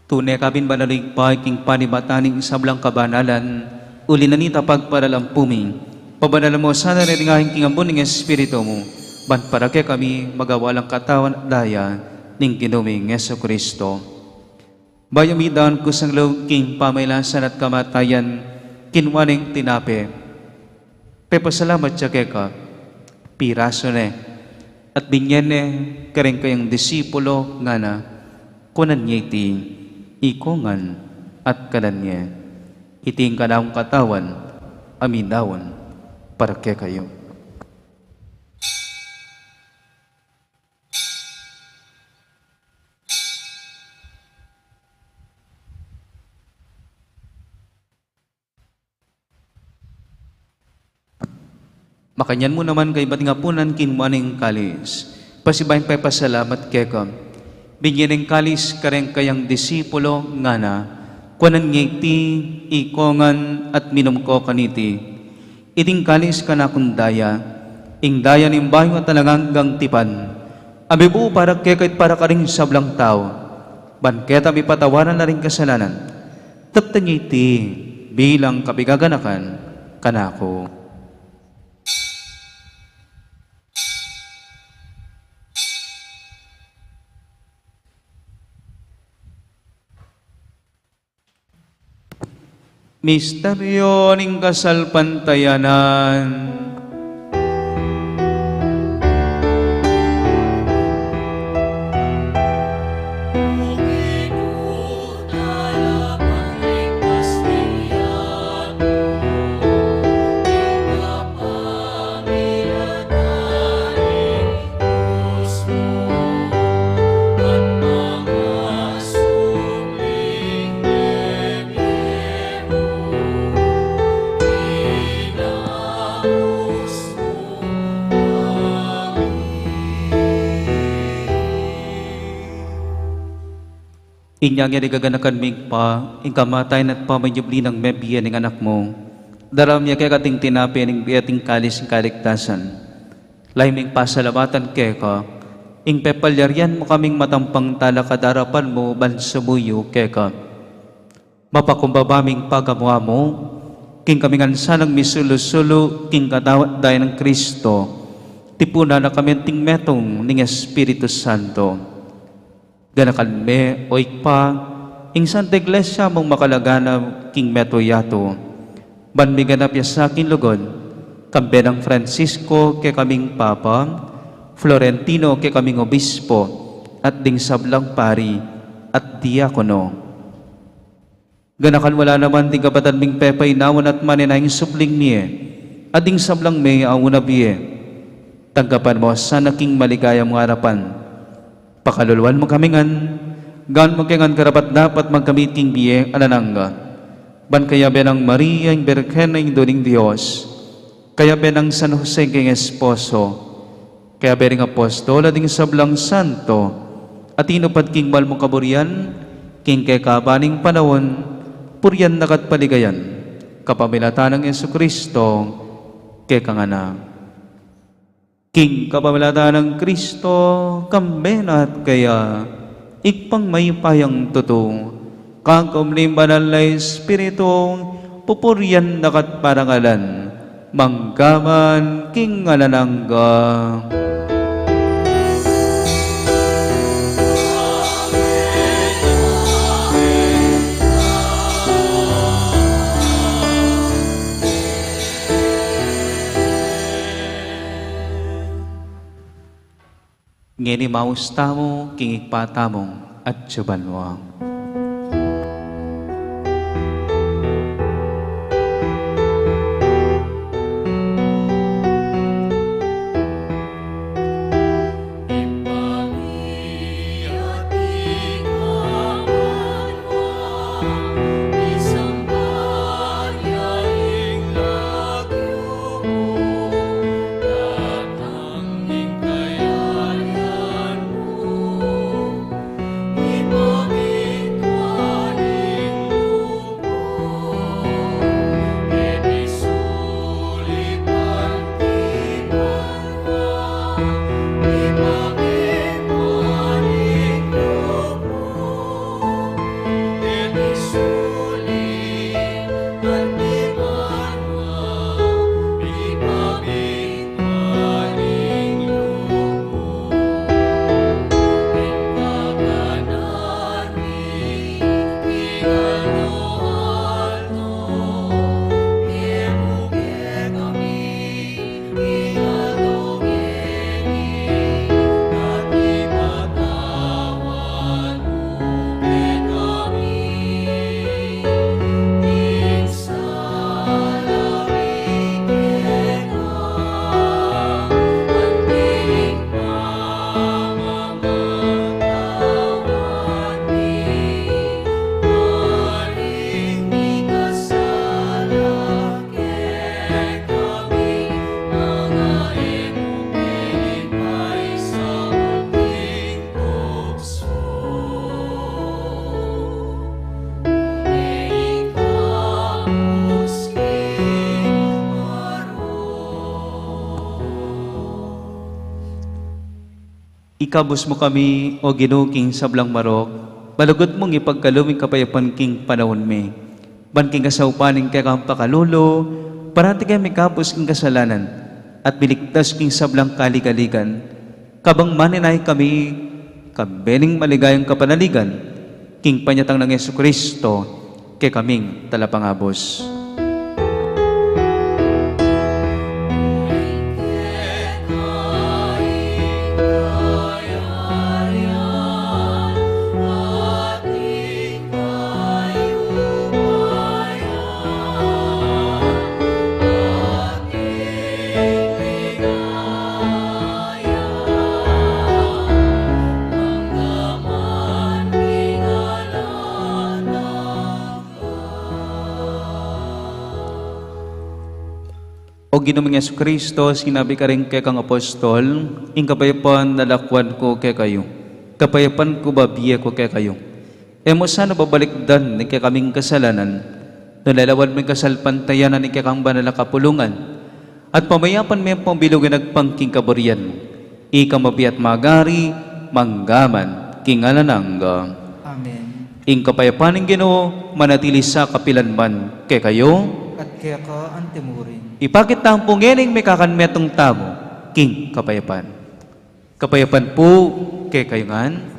Tunay kabin banalig pa, king panibataning isablang kabanalan, uli na nita pagparalampuming, pabanalan mo sana rin king ambon ng Espiritu mo, ban para kay kami magawalang katawan at daya, ning ginuming Yesu Kristo. Bayamidan ko sang loob king pamaylasan at kamatayan, kinwaning tinape. Pepasalamat siya kay ka, piraso ne, at binyan ne, kareng kayang disipulo nga na, kunan niya iti, ikungan at kananya, iting kanang katawan, aminawan, para kay kayo. Makanyan mo naman kay batingapunan kinwaning kalis. Pasibayin pa'y pasalamat kekam. Bigyan ng kalis kareng kayang disipulo nga na, kunan ngiti, ikongan at minum ko kaniti. Iting kalis ka na kundaya, ing daya ng bayo at talanganggang tipan. Abibu para kekait para ka rin sablang tao. Banketa may patawaran na rin kasalanan. Tapta ngiti, bilang kabigaganakan, kanako. Misteryo ning kasalpantayanan. At Inyang yan igaganakan mig pa, ikamatay na't pamayubli ng mebiya ng anak mo. Daram niya kaya kating tinapi ng biyating kalis ng kaligtasan. Laiming pasalamatan keka, ing pepalyaryan mo kaming matampang talakadarapan mo bansumuyo keka. Mapakumbabaming pagamuha mo, king kaming ansanang misulo-sulo, king katawat dahi ng Kristo, tipuna na kami ting metong ng Espiritu Santo. Ganakan me, oik pa, ing Santa Iglesia mong makalaganap, king meto yato. Ban mi ganap ya sa akin lugod, kambe ng Francisco ke kaming Papa, Florentino ke kaming Obispo, at ding sablang pari, at diakono. Ganakan wala naman ding kapatan ming pepay nawan at maninayang supling niye, at ding sablang may auna biye. Tanggapan mo sa naking maligaya mong harapan. Pakaluluan mo kamingan, gaan mo kengan karapat dapat magkamiting biye alananga. Ban kaya benang Maria yung Birhen ng Duning Diyos, kaya benang San Jose king esposo, kaya benang apostol at sablang santo, at inupad king mal mong kaburian, king kay kabaning panahon, puryan nakat paligayan, kapamilatan ng Yesu Kristo, kay kangana. King kapamilatan ng Kristo, kambenat kaya, ikpang may payang tuto, kakumlim banal na Espiritu, pupuryan nakat parangalan, manggaman king alanangga. Ngeni mausta mo, kingikpata mo, at tsuban mo. Ikabos mo kami, o ginuking sablang marok, balugod mong ipagkaluming kapayapan king panahon mi. Ban king kasaupaning kay kang pakalulo, parati kami kapos king kasalanan, at biligtas king sablang kaligaligan. Kabang maninay kami, kabening maligayang kapanaligan, king panyatang ng Yesu Kristo, kay kaming talapangabos. O Ginoong Yesu Kristo, sinabi ka rin kay kang apostol, ing kapayapan nalakwan ko kay kayo. Kapayapan ko babiye ko kay kayo. Emo sana babalikdan ni kaming kasalanan, nalalawan may kasalpantayanan ni kang banal na kapulungan, at pamayapan may pambilugan nagpangking kaburian, ika mabiat magari, manggaman, kingalanangga. Amen. Ing kapayapaning Ginoo, manatili sa kapilanman, kay kayo, At kaya ka ang timurin. ipakit ang pungening may kakanmetong tamo, king kapayapan. Kapayapan po, kay kayo ngan.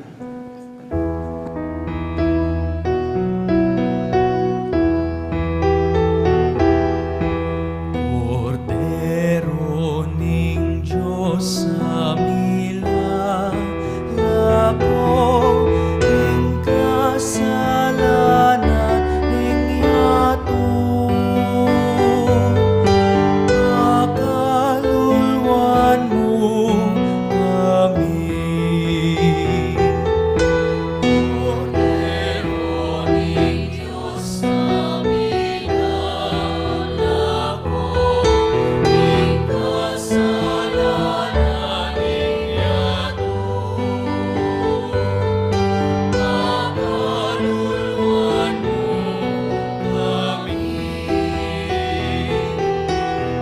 Cordero ning Diyos sa mila lako ing kasalanan ning yato pakaluluan mo kami. Cordero ning Diyos sa mila lako ing kasalanan ning yato pakaluluan mo kami.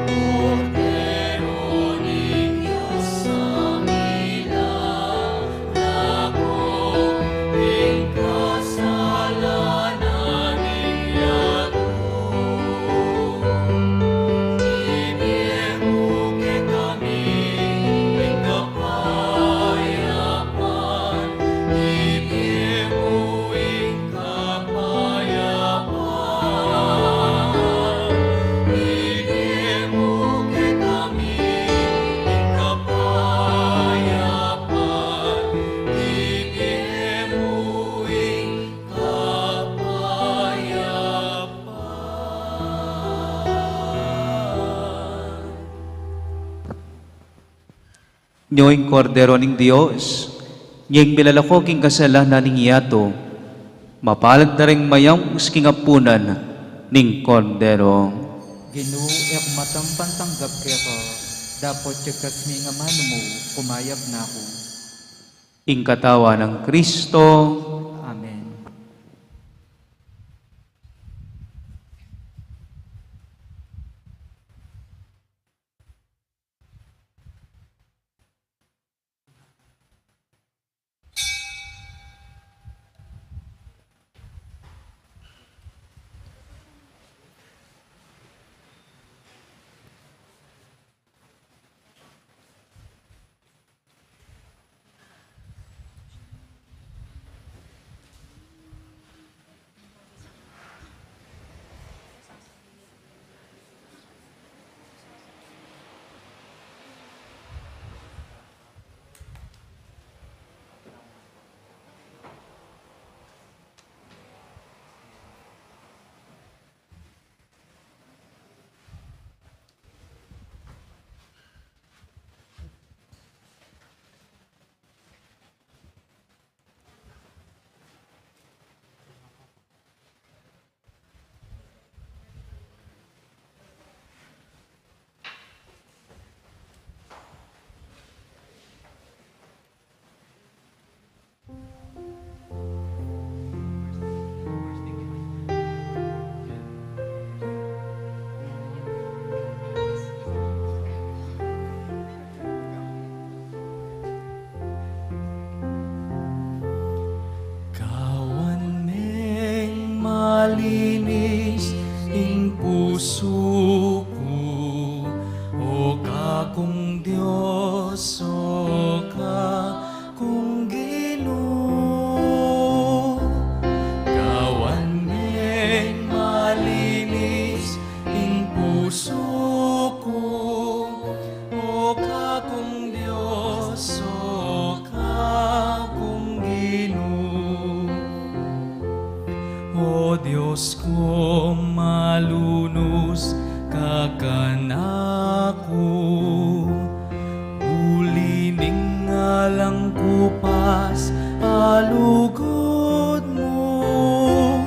Cordero ning Diyos sa mila lako ing kasalanan ning yato Ibiyemo kay kami ing kapayapan, ibiyemo ing kapayapan, ibiyemo kay kami ing kapayapan, ibiyemo ing kapayapan. Nyoing kordero ning Dios, nging bilalako king kasalanan ning yato, mapalad na rin mayang usking apunan ning kordero. Ginoo ek matang pantanggap kaya ka. Dapat tiyagkas mi nga mano mo, kumayab na ako. Ing katawa ng Kristo, Amen. Kawan meng malinis ing puso ko, o kakong Diyos, o kakong Ginoo. Kawan meng malinis ing puso ko, o kakong Diyos, o kakong Ginoo. O Diyos ko, malunos ka kanako, ulining ngalang kupas alugod mo,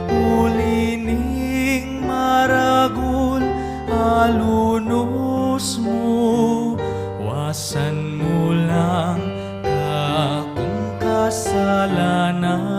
ulining maragul alunos mo, wasan mo lang kakong kasalanan.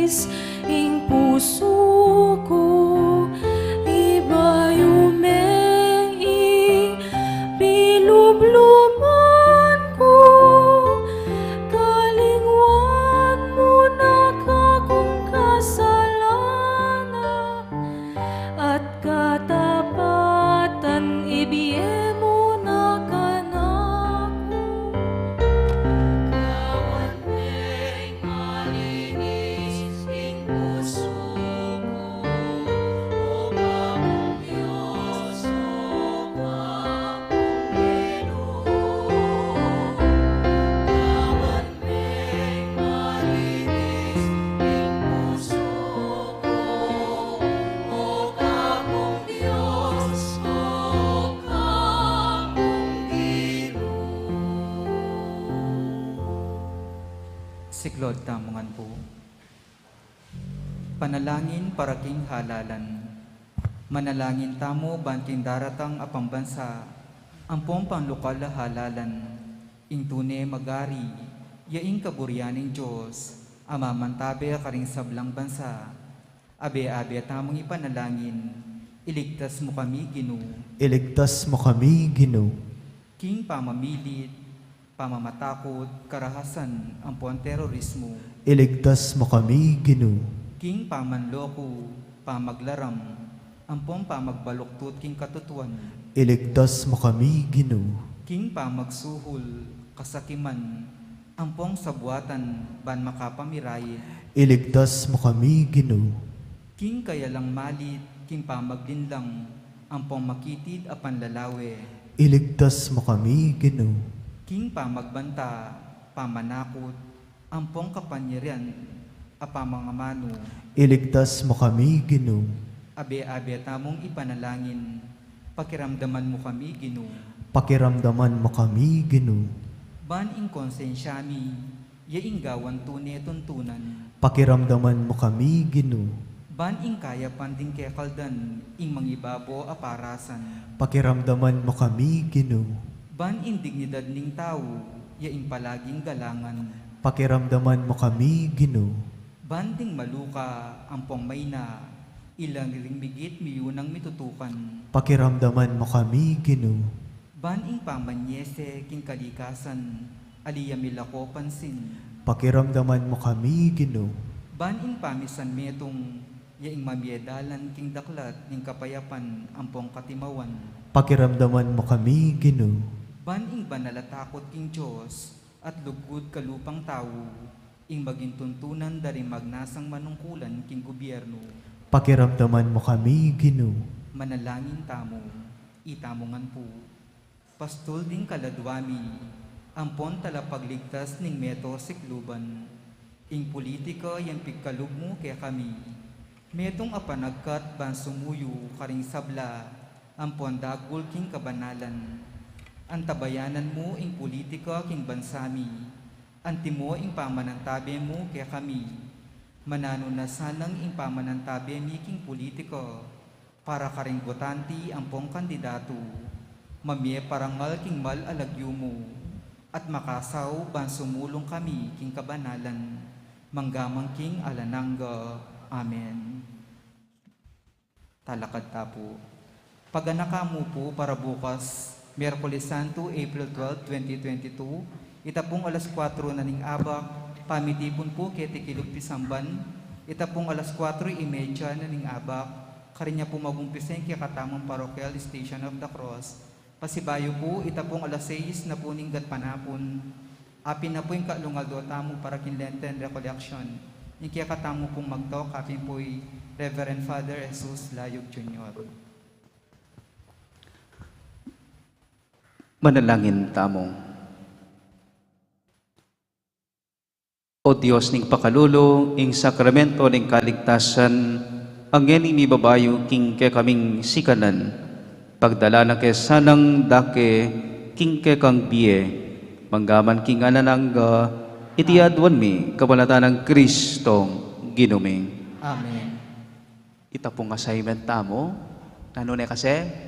nais ing puso ko, ibayumeng ing bilubluban ko, kalingwan mo na kakong kasalanan, at katapatan ibiye mo na kanako. Kawan may malinis ing puso ko, o Panginoon Diyos, o Panginoon. Kawan may malinis ing puso ko, o Panginoon Diyos, o Panginoon. Siklod tamungan po. Panalangin para king halalan. Manalangin tamo banting daratang apambansa, ampong panglokal na halalan. Ing tune magari, yaing kaburyaning Diyos, amamantabe karing sablang bansa. Abe-abe tamong ipanalangin, iligtas mo kami, Ginoo. Iligtas mo kami, Ginoo. King pamamilit, pamamatakot, karahasan, ampon terorismo. Iligtas mo kami, Ginoo. King pamanloko, pamaglaram, ampong pamagbaluktot king katutuan. Iligtas mo kami, Ginoo. King pamagsuhol, kasakiman, ampong sabuatan, ban makapamiray. Iligtas mo kami, Ginoo. King kayalang malit, king pamaglinlang, ampong makitid apan lalawe. Iligtas mo kami, Ginoo. King pamagbanta, pamanakot, ampong kapanyarian, apamangamano. Iligtas mo kami, Ginoo. Abe-abe tamong ipanalangin, pakiramdaman mo kami, Ginoo. Pakiramdaman mo kami, Ginoo. Ban ing konsensyami, yaing gawan tune tuntunan. Pakiramdaman mo kami, Ginoo. Ban ing kaya panding kekaldan, ing mangibabo aparasan. Pakiramdaman mo kami, Ginoo. Ban ing dignidad ning tao, yaing palaging galangan. Pakiramdaman mo kami, Ginoo. Banding maluka, ampong mayna, ilang ring bigit miyunang mitutukan. Pakiramdaman mo kami, Ginoo. Ban ing pamanyese, king kalikasan, aliyamilako pansin. Pakiramdaman mo kami, Ginoo. Ban ing pamisan metong, yaing mamiedalan king daklat ning kapayapan, ampong katimawan. Pakiramdaman mo kami, Ginoo. Ban ing banalatakot king Diyos, at lugod kalupang tao, ing maging tuntunan dari magnasang manungkulan king gobyerno. Pakiramdaman mo kami, Ginoo. Manalangin tamo, itamongan po. Pastol ding kaladwami, ampon talapagligtas ning meto sikluban. Ing politika yang pigkalub mo kaya kami. Metong apanagkat ban sumuyo karing sabla, ampon dagol king kabanalan. Antabayanan mo ing politika king bansami. Antimo ing pamanantabe mo kaya kami. Manano na sanang ing pamanantabe mi king politika. Para karing botanti ampong kandidato. Mamye parangal king mal alagyo mo. At makasaw ban sumulong kami king kabanalan. Manggamang king alananga. Amen. Talakad tapo. Paganaka mo po para bukas, Miyerkules Santo, April 12, 2022, itapong alas 4 na ning abak, pamitipon po kete kilog pisamban, itapong alas 4:30 na ning abak, karinya po magumpiseng kaya katamang parokyal Station of the Cross. Pasibayo po, itapong alas 6 na po ning gatpanapon, apin na po yung kalungaldo tamo para kinlenten recollection. Yung kaya katamo pong magtok, apin po'y Reverend Father Jesus Layog Jr. Manalangin tamo. O Diyos ning pakalulo, ing sakramento ning kaligtasan, ang ngeni mi babayo king ke kaming sikanan, pagdala na ke sanang dake king ke kang biye, manggaman king ananangga, itiadwan mi kabalatan ng Kristong ginuming. Amen. Ita pong assignment tamo, nanone kasi?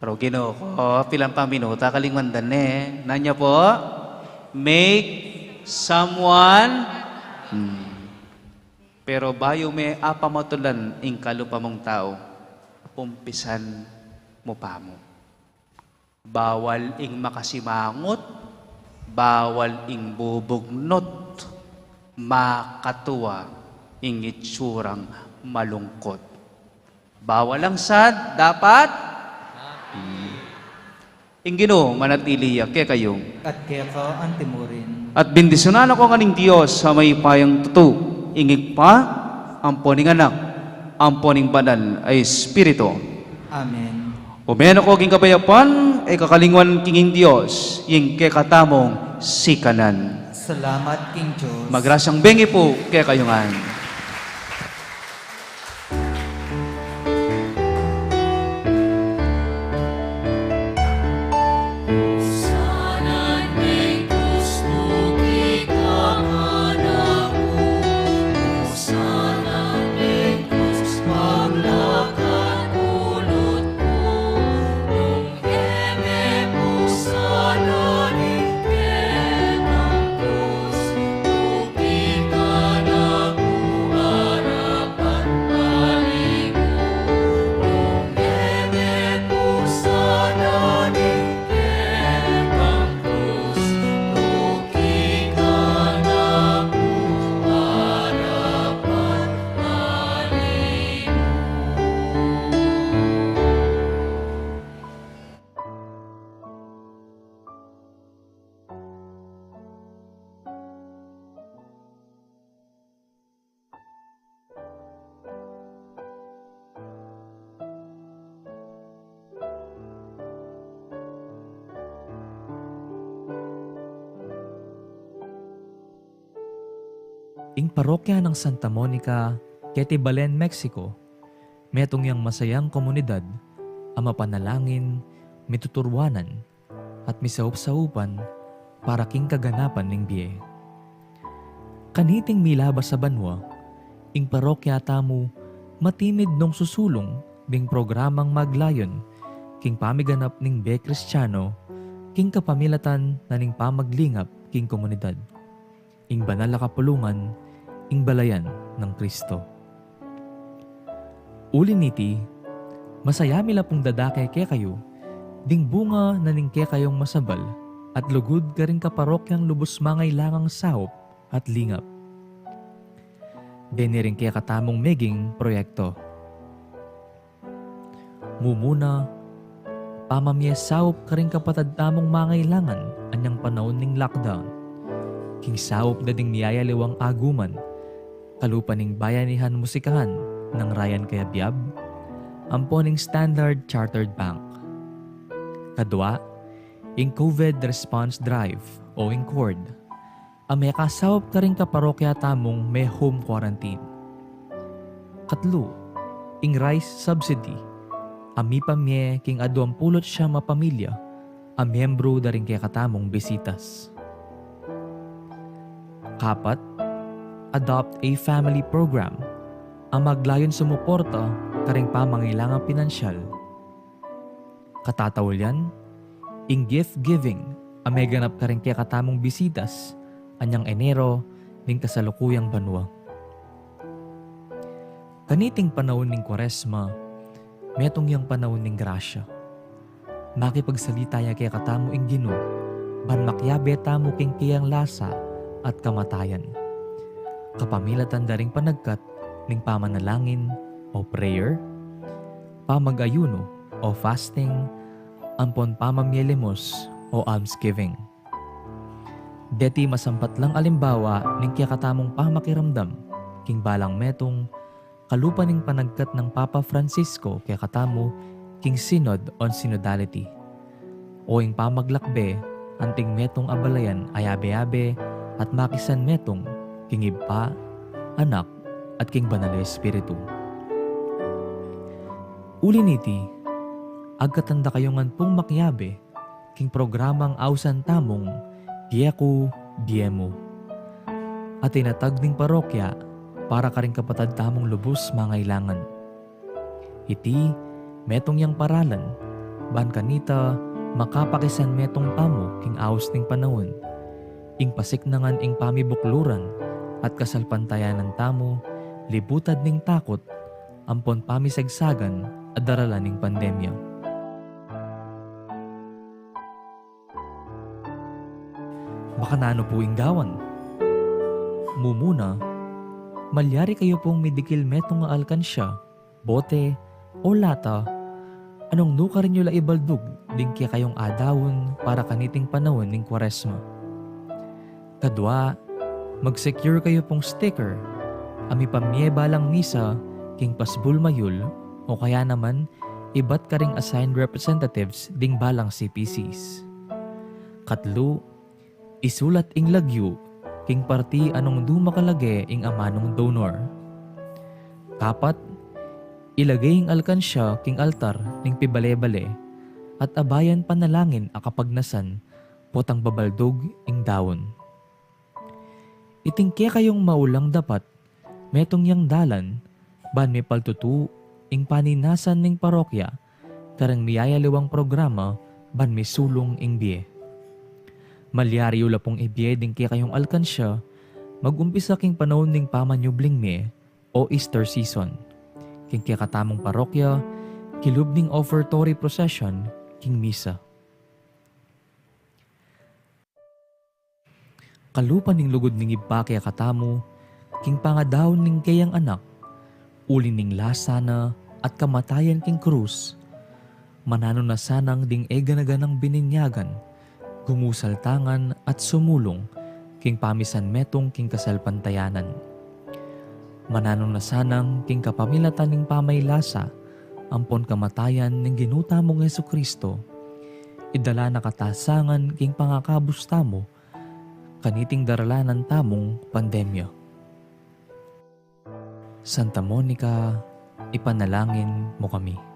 Pero Ginoo ko, pilang pa minuta, kalingwandan nanya po, make someone Pero bayo may apamatulan ing kalupa mong tao, pumpisan mo pa mo. Bawal ing makasimangot, bawal ing bubugnot, makatuwa ing itsurang malungkot. Bawal ang sad, dapat ing Ginoo manatili ke kayong. At kaya ka ang timurin. At bendisyonan ako kaning Dios sa may payang tutu. Ingig pa ang poning anak, ang poning banal ay Espiritu. Amen. Umeno ko king kabayapan ay kakalingwan kinging Dios, ing ke katamong sikanan. Salamat King Diyos. Magrasyang bengi po ke kayungan. Sanan may gusto kita manaku, sanan may gusto paglakad ulot ko, nung eme mo sana iketang Diyos, tukitan ako harapan baligo, nung eme mo sana iketang Diyos, tukitan ako harapan baligo. Ing parokya ng Santa Monica, Ketibalen, Mexico, metong yang masayang komunidad, ang mapanalangin, mituturwanan, at misaup-saupan para king kaganapan ning biye. Kaniting milabas sa banwa, ing parokya tamu, matimid nung susulong ding programang maglayon, king pamiganap ning biye Kristiyano, king kapamilatan na ning pamaglingap king komunidad. Ing banal na kapulungan, ing balayan ng Kristo. Uliniti, masaya mila pong dadake ke kayo, ding bunga na ning ke kayong masabal, at lugod ka rin kaparokyang lubos mangay langang sahop at lingap. Deni rin kaya katamong meging proyekto. Mumuna, pamamye sahop ka rin kapatad tamong mangailangan anyang panahon ning lockdown. King sahop na ding niyaya liwang aguman, kalupaning bayanihan musikahan ng Ryan Kayabyab, amponing Standard Chartered Bank. Kadwa, ing COVID Response Drive o ing CORD, ang may kasawap ka rin kaparokya tamong may home quarantine. Katlo, ing rice subsidy, ami pamye king aduang pulot siya mapamilya, ang miyembro da rin kaya katamong bisitas. Kapat, adopt a family program, ang maglayon sumuporta karing pamangailangang pinansyal. Katatawalyan, ing gift giving, ang may ganap karing kaya katamong bisitas, anyang Enero ning kasalukuyang banwa. Kaniting panahon ning Kwaresma, metong yang panahon ning grasya. Makipagsalita ya kaya katamo ing Ginoo, ban makyabe tamo king kiyang lasa at kamatayan. Kapamilatan daring panagkat ning pamanalangin o prayer, pamag-ayuno o fasting, ampon pamamyelimos o almsgiving. Deti masampat lang alimbawa ning kaya katamong pamakiramdam, king balang metong kalupa ning panagkat ng Papa Francisco kaya katamo king Synod on Synodality. O ing pamaglakbe, anting metong abalayan ayabe-abe at makisan metong king Iba, Anak, at king Banal na Espiritu. Uliniti, agkatanda kayongan pong makyabe, king programang ausan tamong Dieku Diemo. At tinatag ning parokya para karing kapatad tamong lubos mangailangan. Iti, metong yang paralan, ban kanita makapakisan metong tamo king aus ning panahon, ing pasiknangan ing pamibukluran, at kasalpantayanan tamo, libutad ning takot, ampon pamisagsagan at daralan ning pandemya. Baka nano po inggawan. Mumuna, malyari kayo pong midikil metong nga alkansya, bote, o lata, anong nuka rin nyo la ibaldug, din kaya kayong adawon para kaniting panahon ning Kwaresma. Kadwa, mag-secure kayo pong sticker, ami pamyeba lang misa, king pasbul mayul, o kaya naman, ibat ka ring assigned representatives ding balang CPCs. Katlo, isulat ing lagyu, king parti anong dumakalage ing amanong donor. Kapat, ilagay ing alkansya king altar ning pibale-bale at abayan panalangin akapagnasan potang babaldog ing dawon. Itingke kayong maulang dapat metong yang dalan ban may paltutu ing paninasan ning parokya karang miyayaliwang programa ban may sulong ing biye. Malyari ula pong ibiye din kaya kayong alkansya, mag-umpisa king panahon ning pamanyubling me o Easter season. King kaya katamong parokya, kilub ning offertory procession, king misa. Kalupan ning lugod ning iba kaya katamo, king pangadaw ning kayang anak, uli ning lasana at kamatayan king krus, manano na sanang ding eganaganang bininyagan, gumusal tangan at sumulong king pamisan metong king kasalpantayanan. Mananong na sanang king kapamilatan ning pamaylasa ampon kamatayan ning ginuta mong Jesucristo. Idala na katasangan king pangakabus tamo kaniting daralanan tamong pandemya. Santa Monica, ipanalangin mo kami.